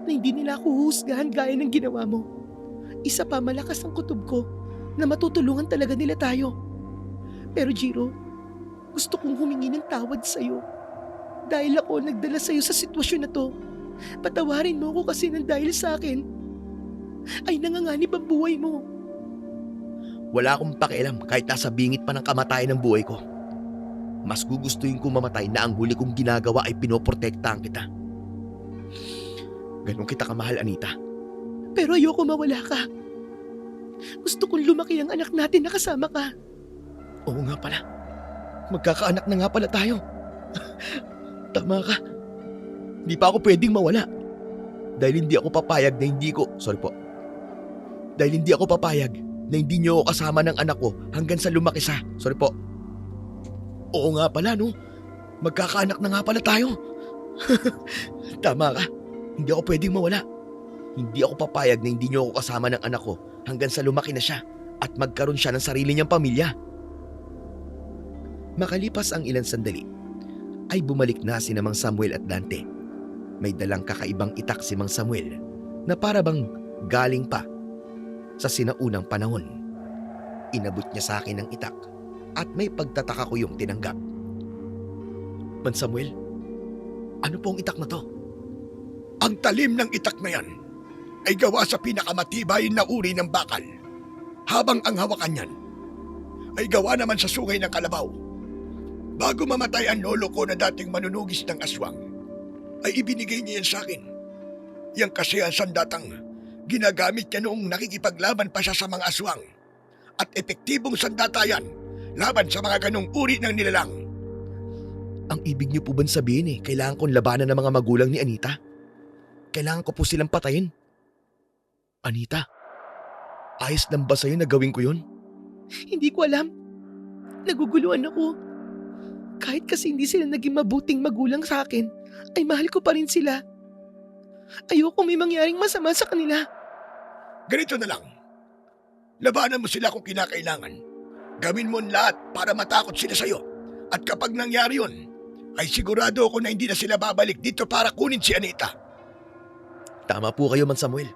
na hindi nila ako huhusgahan gaya ng ginawa mo. Isa pa, malakas ang kutob ko na matutulungan talaga nila tayo. Pero Jiro, gusto kong humingi ng tawad sa'yo. Dahil ako nagdala sa'yo sa sitwasyon na to. Patawarin mo ko kasi nang dahil sa akin ay nanganganib ang buhay mo. Wala akong pakialam kahit nasa bingit pa ng kamatayan ng buhay ko. Mas gugustuhin kong mamatay na ang huli kong ginagawa ay pinoprotektahan kita. Ganon kita kamahal, Anita. Pero ayoko mawala ka. Gusto kong lumaki ang anak natin na kasama ka. Oo nga pala. Magkakaanak na nga pala tayo. Tama ka. Hindi pa ako pwedeng mawala. Dahil hindi ako papayag na hindi ko... Dahil hindi ako papayag na hindi niyo ako kasama ng anak ko hanggang sa lumaki siya. Oo nga pala, no? Magkakaanak na nga pala tayo. Tama ka. Hindi ako pwedeng mawala. Hindi ako papayag na hindi niyo ako kasama ng anak ko hanggang sa lumaki na siya at magkaroon siya ng sarili niyang pamilya. Makalipas ang ilang sandali, ay bumalik na si Mang Samuel at Dante. May dalang kakaibang itak si Mang Samuel na para bang galing pa sa sinaunang panahon. Inabot niya sa akin ang itak at may pagtataka ko yung tinanggap. Man Samuel, ano pong itak na to? Ang talim ng itak na yan ay gawa sa pinakamatibay na uri ng bakal. Habang ang hawakan niyan ay gawa naman sa sungay ng kalabaw. Bago mamatay ang lolo ko na dating manunugis ng aswang, ay ibinigay niya yan sa akin. Yan kasi ang sandatang ginagamit niya noong nakikipaglaban pa siya sa mga aswang. At epektibong sandata yan laban sa mga ganong uri ng nilalang. Ang ibig niyo po ba sabihin kailangan kong labanan ng mga magulang ni Anita? Kailangan ko po silang patayin? Anita, ayos lang ba sa'yo na gawin ko yun? Hindi ko alam. Naguguluhan ako. Kahit kasi hindi sila naging mabuting magulang sa akin, ay mahal ko pa rin sila. Ayoko may mangyaring masama sa kanila. Ganito na lang. Labanan mo sila kung kinakailangan. Gawin mo ang lahat para matakot sila sa'yo. At kapag nangyari yun, ay sigurado ako na hindi na sila babalik dito para kunin si Anita. Tama po kayo, Man Samuel.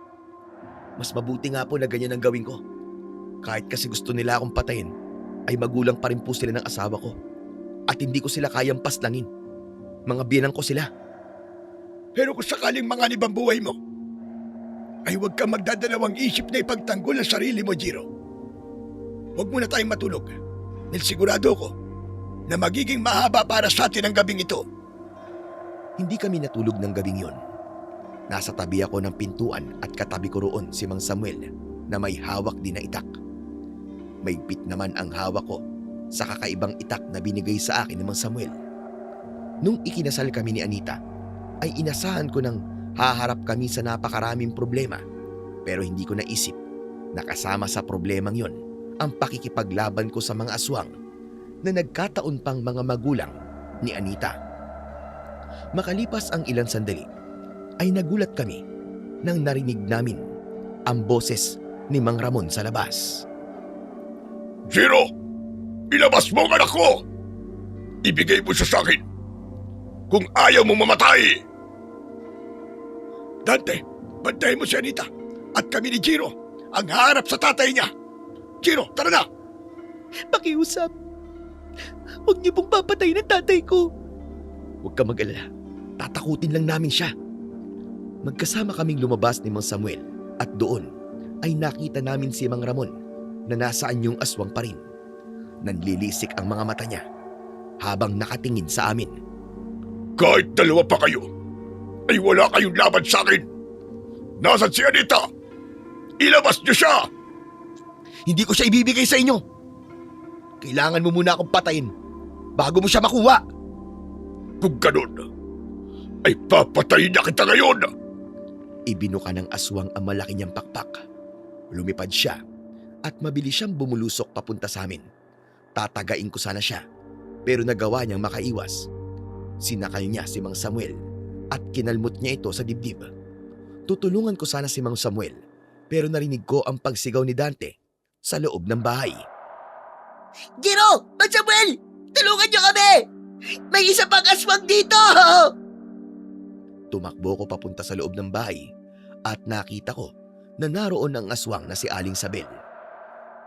Mas mabuti nga po na ganyan ang gawin ko. Kahit kasi gusto nila akong patayin, ay magulang pa rin po sila ng asawa ko. At hindi ko sila kayang paslangin. Mga biyanang ko sila. Pero kung sakaling manganib ang buhay mo, ay huwag kang magdadalawang isip na ipagtanggol ang sarili mo, Jiro. Huwag muna tayong matulog. Dahil sigurado ko na magiging mahaba para sa atin ang gabing ito. Hindi kami natulog ng gabing yon. Nasa tabi ako ng pintuan at katabi ko roon si Mang Samuel na may hawak din na itak. May bit naman ang hawak ko sa kakaibang itak na binigay sa akin ni Mang Samuel. Nung ikinasal kami ni Anita, ay inasahan ko ng haharap kami sa napakaraming problema. Pero hindi ko naisip na kasama sa problemang yon ang pakikipaglaban ko sa mga aswang na nagkataon pang mga magulang ni Anita. Makalipas ang ilang sandali, ay nagulat kami nang narinig namin ang boses ni Mang Ramon sa labas. Jiro! Ilabas mo ang anak ko! Ibigay mo siya sa akin kung ayaw mo mamatay! Dante, bantayan mo si Anita at kami ni Jiro ang harap sa tatay niya. Jiro, tara na! Pakiusap. Huwag niyo pong papatayin ang tatay ko. Huwag ka mag-alala, tatakutin lang namin siya. Magkasama kaming lumabas ni Mang Samuel at doon ay nakita namin si Mang Ramon na nasa anyong aswang pa rin. Nanlilisik ang mga mata niya habang nakatingin sa amin. Kahit dalawa pa kayo, ay wala kayong laban sa akin. Nasaan si Anita? Ilabas niyo siya! Hindi ko siya ibibigay sa inyo. Kailangan mo muna akong patayin bago mo siya makuha. Kung ganun, ay papatayin na kita ngayon! Ibinuka ng aswang ang malaki niyang pakpak. Lumipad siya at mabilis siyang bumulusok papunta sa amin. Tatagain ko sana siya, pero nagawa niyang makaiwas. Sinakay niya si Mang Samuel at kinalmot niya ito sa dibdib. Tutulungan ko sana si Mang Samuel, pero narinig ko ang pagsigaw ni Dante sa loob ng bahay. Jiro! Mang Samuel! Tulungan niyo kami! May isa pang aswang dito! Tumakbo ko papunta sa loob ng bahay at nakita ko na naroon ang aswang na si Aling Sabel.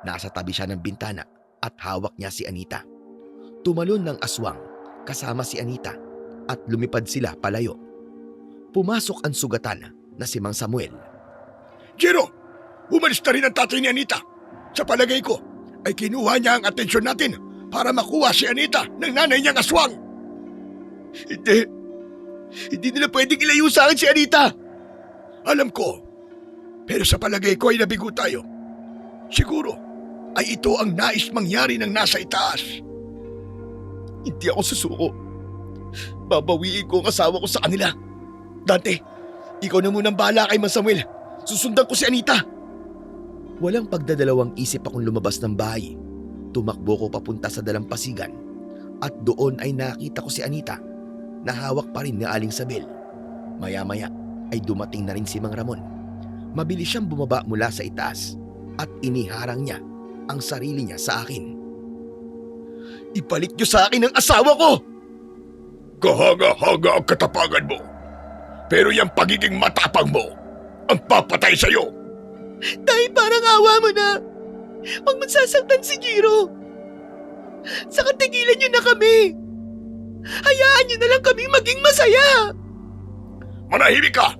Nasa tabi siya ng bintana at hawak niya si Anita. Tumalon ng aswang kasama si Anita at lumipad sila palayo. Pumasok ang sugatan na si Mang Samuel. Jiro, umalis na rin ang tatay ni Anita. Sa palagay ko, ay kinuha niya ang atensyon natin para makuha si Anita ng nanay niyang aswang. Hindi nila pwedeng ilayo sa akin si Anita. Alam ko, pero sa palagay ko ay nabigo tayo. Siguro ay ito ang nais mangyari ng nasa itaas. Hindi ako susuko. Babawiin ko ang asawa ko sa kanila. Dante, ikaw na munang bahala kay Mang Samuel. Susundan ko si Anita. Walang pagdadalawang isip akong lumabas ng bahay. Tumakbo ko papunta sa dalampasigan at doon ay nakita ko si Anita na hawak pa rin ni Aling Sabel. Maya-maya ay dumating na rin si Mang Ramon. Mabilis siyang bumaba mula sa itaas at iniharang niya ang sarili niya sa akin. Ibalik niyo sa akin ang asawa ko! Kahanga-hanga ang katapangan mo. Pero yung pagiging matapang mo, ang papatay sa'yo. Tay, parang awa mo na. Huwag magsasaktan si Jiro. Saka tigilan niyo na kami. Hayaan niyo na lang kami maging masaya. Manahimik ka!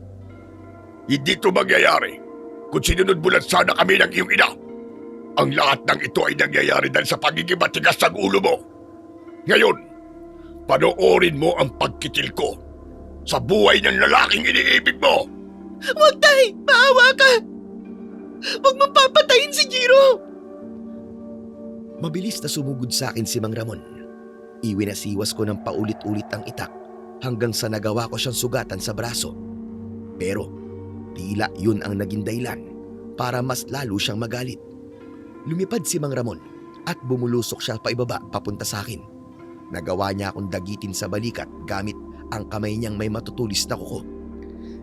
Hindi ito mangyayari kung sinunod mo lang sana kami ng iyong ina. Ang lahat ng ito ay nangyayari dahil sa pagiging matigas ng ulo mo. Ngayon, panoorin mo ang pagkitil ko sa buhay ng lalaking iniibig mo. Huwag, Tay! Maawa ka! Huwag mong papatayin si Jiro! Mabilis na sumugod sa akin si Mang Ramon. Iwinasiwas ko ng paulit-ulit ang itak hanggang sa nagawa ko siyang sugatan sa braso. Pero tila yun ang naging dahilan para mas lalo siyang magalit. Lumipad si Mang Ramon at bumulusok siya paibaba papunta sa akin. Nagawa niya akong dagitin sa balikat gamit ang kamay niyang may matutulis na kuko.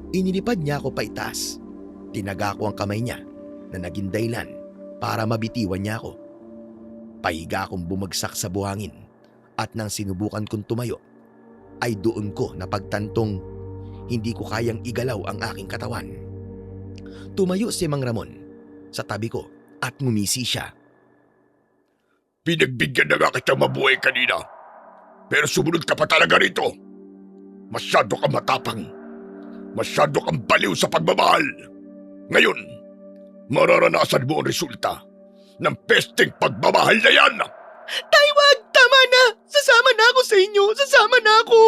Inilipad niya ako paitaas. Tinaga ko ang kamay niya na naging dahilan para mabitiwan niya ako. Pahiga akong bumagsak sa buhangin at nang sinubukan kong tumayo, ay doon ko napagtantong hindi ko kayang igalaw ang aking katawan. Tumayo si Mang Ramon sa tabi ko at ngumisi siya. Pinagbigyan na nga kita mabuhay kanina. Pero sumunod ka pa talaga rito. Masyado kang matapang. Masyado kang baliw sa pagmamahal. Ngayon, mararanasan mo ang resulta ng pesteng pagmamahal na yan. Tay, wag! Tama na! Sasama na ako sa inyo! Sasama na ako!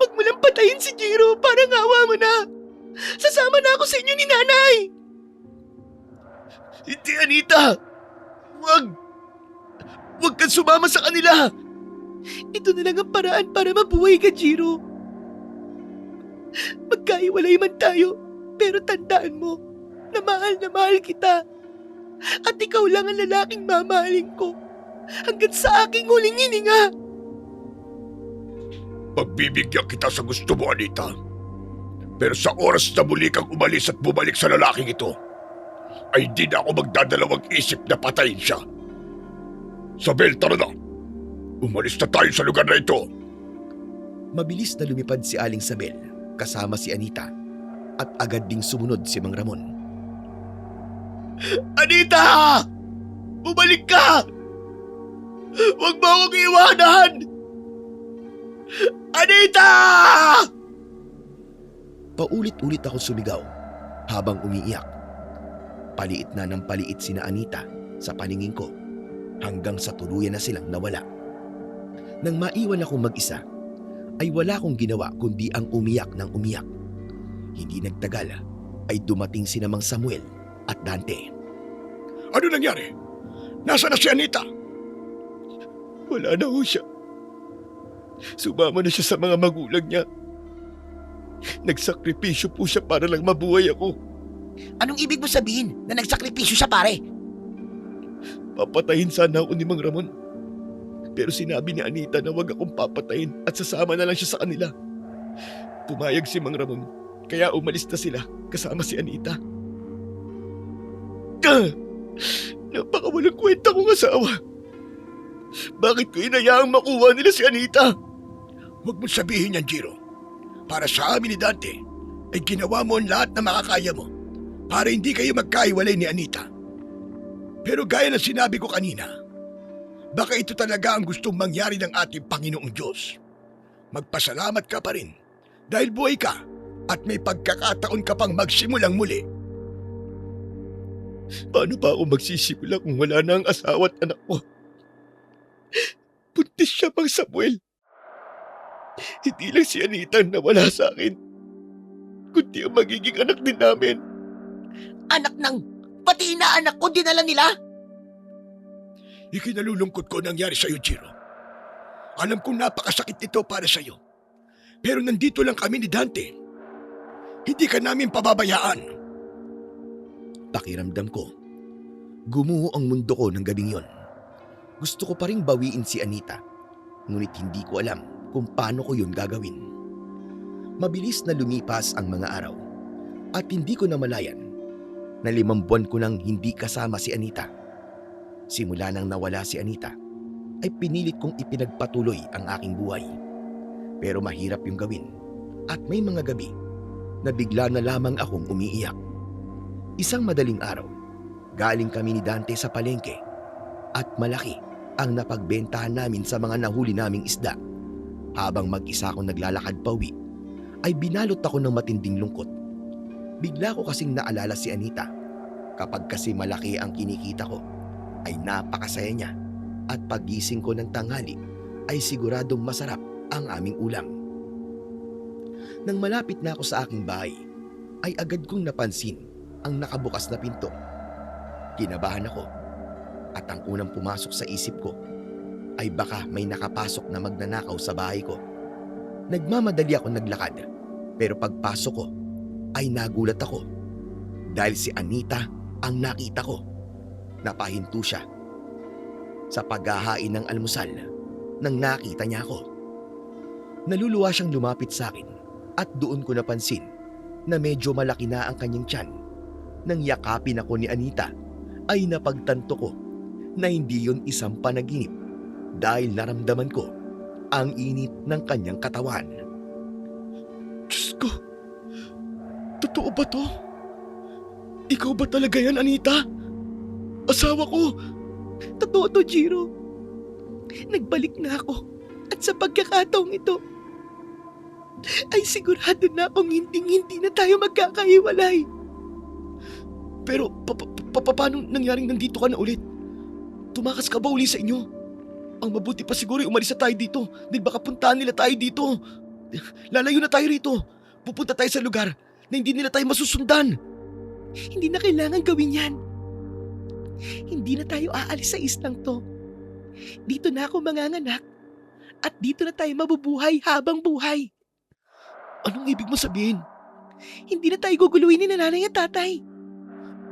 Wag mo lang patayin si Jiro, parang awa mo na! Sasama na ako sa inyo ni Nanay! Hindi, Anita! Wag! Wag kang sumama sa kanila! Ito na lang ang paraan para mabuhay ka, Jiro. Magkaiwalay man tayo, pero tandaan mo na mahal kita. At ikaw lang ang lalaking mamahalin ko hanggang sa aking huling hininga. Pagbibigyan kita sa gusto mo, Anita. Pero sa oras na muli kang umalis at bumalik sa lalaking ito, ay di na ako magdadalawang isip na patayin siya. Sabel, tara na. Umalis na tayo sa lugar na ito. Mabilis na lumipad si Aling Sabel kasama si Anita at agad ding sumunod si Mang Ramon. Anita! Bumalik ka! Huwag mo akong iwanan! Anita! Paulit-ulit ako sumigaw habang umiiyak. Paliit na ng paliit sina Anita sa paningin ko hanggang sa tuluyan na silang nawala. Nang maiwan akong mag-isa, ay wala akong ginawa kundi ang umiyak ng umiyak. Hindi nagtagal ay dumating sina Mang Samuel at Dante. Ano nangyari? Nasaan na si Anita? Wala na ho siya. Sumama na siya sa mga magulang niya. Nagsakripisyo po siya para lang mabuhay ako. Anong ibig mo sabihin na nagsakripisyo siya, pare? Papatayin sana ako ni Mang Ramon. Pero sinabi ni Anita na wag akong papatayin at sasama na lang siya sa kanila. Pumayag si Mang Ramon, kaya umalis na sila kasama si Anita. Napakawalang kwenta kong asawa. Bakit ko inayaang makuha nila si Anita? Huwag mong sabihin yan, Jiro. Para sa amin ni Dante, ay ginawa mo ang lahat na makakaya mo para hindi kayo magkaiwalay ni Anita. Pero gaya ng sinabi ko kanina, baka ito talaga ang gustong mangyari ng ating Panginoong Diyos. Magpasalamat ka pa rin dahil buhay ka at may pagkakataon ka pang magsimulang muli. Paano pa ako magsisimula kung wala na ang asawa at anak ko? Buntis siya, Mang Samuel. Hindi lang si Anita ang nawala sa akin, kundi ang magiging anak din namin. Anak ng... Pati inaanak ko dinala nila? Ikinalulungkot ko nangyari sa iyo, Jiro. Alam kong napakasakit nito para sa iyo. Pero nandito lang kami ni Dante. Hindi ka namin pababayaan. Pakiramdam ko, gumuho ang mundo ko ng gabing yon. Gusto ko pa ring bawiin si Anita, ngunit hindi ko alam kung paano ko yun gagawin. Mabilis na lumipas ang mga araw at hindi ko namalayan na 5 buwan ko nang hindi kasama si Anita. Simula nang nawala si Anita, ay pinilit kong ipinagpatuloy ang aking buhay. Pero mahirap yung gawin at may mga gabi na bigla na lamang akong umiiyak. Isang madaling araw, galing kami ni Dante sa palengke at malaki ang napagbentahan namin sa mga nahuli naming isda. Habang mag-isa akong naglalakad pauwi, ay binalot ako ng matinding lungkot. Bigla ko kasing naalala si Anita. Kapag kasi malaki ang kinikita ko, ay napakasaya niya at paggising ko ng tanghali ay siguradong masarap ang aming ulam. Nang malapit na ako sa aking bahay, ay agad kong napansin ang nakabukas na pinto. Kinabahan ako at ang unang pumasok sa isip ko ay baka may nakapasok na magnanakaw sa bahay ko. Nagmamadali ako naglakad, pero pagpasok ko ay nagulat ako dahil si Anita ang nakita ko. Napahinto siya. Sa paghahain ng almusal nang nakita niya ako. Naluluwa siyang lumapit sa akin at doon ko napansin na medyo malaki na ang kanyang tiyan. Nang yakapin ako ni Anita ay napagtanto ko na hindi yun isang panaginip dahil naramdaman ko ang init ng kanyang katawan. Diyos ko, totoo ba to? Ikaw ba talaga yan, Anita? Asawa ko! Totoo to, Jiro. Nagbalik na ako at sa pagkakataong ito ay sigurado na akong hindi na tayo magkakahiwalay. Pero paano nangyaring nandito ka na ulit? Tumakas ka ba uli sa inyo? Ang mabuti pa siguro ay umalis na tayo dito dahil baka puntahan nila tayo dito. Lalayo na tayo rito. Pupunta tayo sa lugar na hindi nila tayo masusundan. Hindi na kailangan gawin yan. Hindi na tayo aalis sa islang to. Dito na ako manganganak at dito na tayo mabubuhay habang buhay. Anong ibig mo sabihin? Hindi na tayo guguluhin ni nanay at tatay.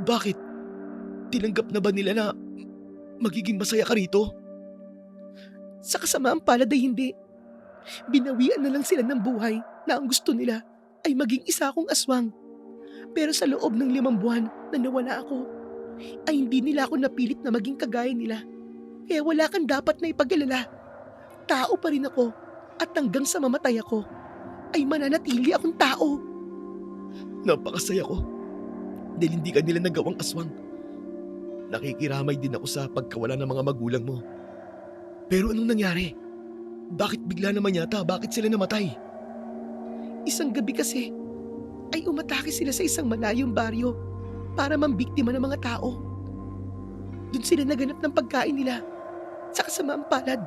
Bakit? Tinanggap na ba nila na magiging masaya ka rito? Sa kasamaang palad ay hindi. Binawian na lang sila ng buhay na ang gusto nila ay maging isa akong aswang. Pero sa loob ng 5 buwan na nawala ako, ay hindi nila ako napilit na maging kagaya nila. Kaya wala kang dapat na ipag-alala. Tao pa rin ako at hanggang sa mamatay ako, ay mananatili akong tao. Napakasaya ko dahil hindi ka nila nagawang aswang. Nakikiramay din ako sa pagkawala ng mga magulang mo. Pero anong nangyari? Bakit bigla naman yata? Bakit sila namatay? Isang gabi kasi, ay umatake sila sa isang malayong baryo para mambiktima ng mga tao. Doon sila naganap ng pagkain nila. Sa kasamaang palad,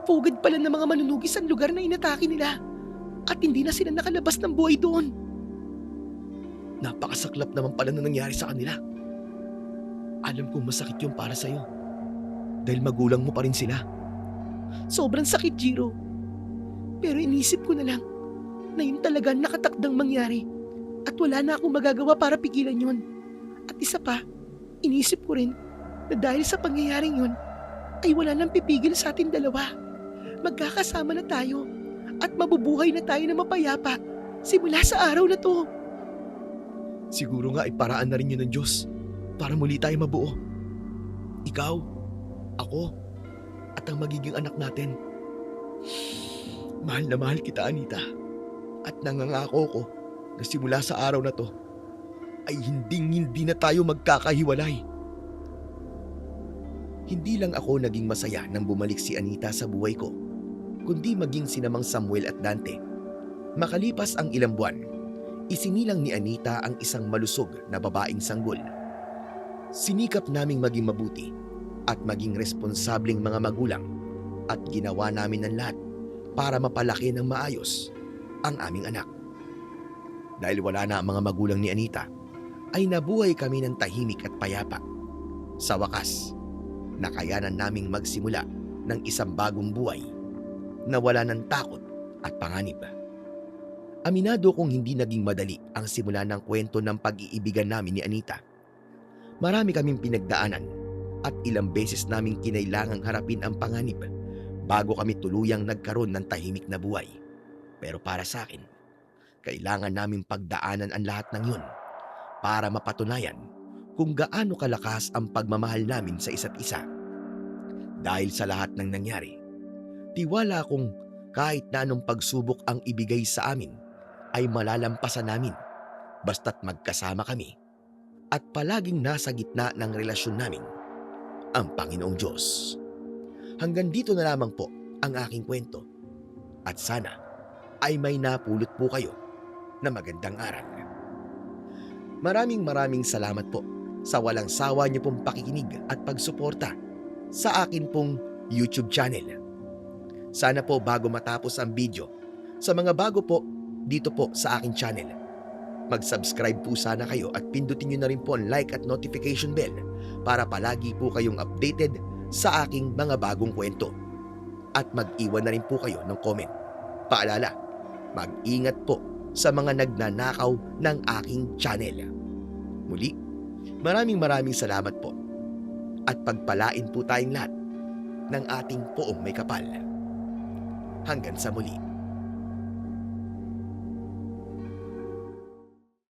pugad pala ng mga manunugis ang lugar na inatake nila. At hindi na sila nakalabas ng buhay doon. Napakasaklap naman pala na nangyari sa kanila. Alam kong masakit yung para sa'yo. Dahil magulang mo pa rin sila. Sobrang sakit, Jiro. Pero inisip ko na lang na yun talaga nakatakdang mangyari. At wala na akong magagawa para pigilan yun. At isa pa, inisip ko rin na dahil sa pangyayaring yun, ay wala nang pipigil sa atin dalawa. Magkakasama na tayo at mabubuhay na tayo na mapayapa simula sa araw na to. Siguro nga ay paraan na rin yun ng Diyos para muli tayo mabuo. Ikaw, ako, at ang magiging anak natin. Mahal na mahal kita, Anita. At nangangako ko na simula sa araw na to ay hindi na tayo magkakahiwalay. Hindi lang ako naging masaya nang bumalik si Anita sa buhay ko, kundi maging si Mang Samuel at Dante. Makalipas ang ilang buwan, isinilang ni Anita ang isang malusog na babaeng sanggol. Sinikap naming maging mabuti at maging responsableng mga magulang at ginawa namin ang lahat para mapalaki ng maayos ang aming anak. Dahil wala na ang mga magulang ni Anita, ay nabuhay kami ng tahimik at payapa. Sa wakas, nakayanan naming magsimula ng isang bagong buhay na wala ng takot at panganib. Aminado kong hindi naging madali ang simula ng kwento ng pag-iibigan namin ni Anita. Marami kaming pinagdaanan at ilang beses naming kinailangang harapin ang panganib bago kami tuluyang nagkaroon ng tahimik na buhay. Pero para sa akin, kailangan naming pagdaanan ang lahat ng yun para mapatunayan kung gaano kalakas ang pagmamahal namin sa isa't isa. Dahil sa lahat ng nangyari, tiwala akong kahit na anong pagsubok ang ibigay sa amin ay malalampasan namin basta't magkasama kami at palaging nasa gitna ng relasyon namin ang Panginoong Diyos. Hanggang dito na lamang po ang aking kwento at sana ay may napulot po kayo na magandang aral. Maraming salamat po sa walang sawa niyo pong pakikinig at pagsuporta sa akin pong YouTube channel. Sana po bago matapos ang video, sa mga bago po dito po sa aking channel, mag-subscribe po sana kayo at pindutin niyo na rin po ang like at notification bell para palagi po kayong updated sa aking mga bagong kwento. At mag-iwan na rin po kayo ng comment. Paalala, mag-ingat po sa mga nagnanakaw ng aking channel. Muli, maraming salamat po at pagpalain po tayong lahat ng ating poong may kapal. Hanggang sa muli.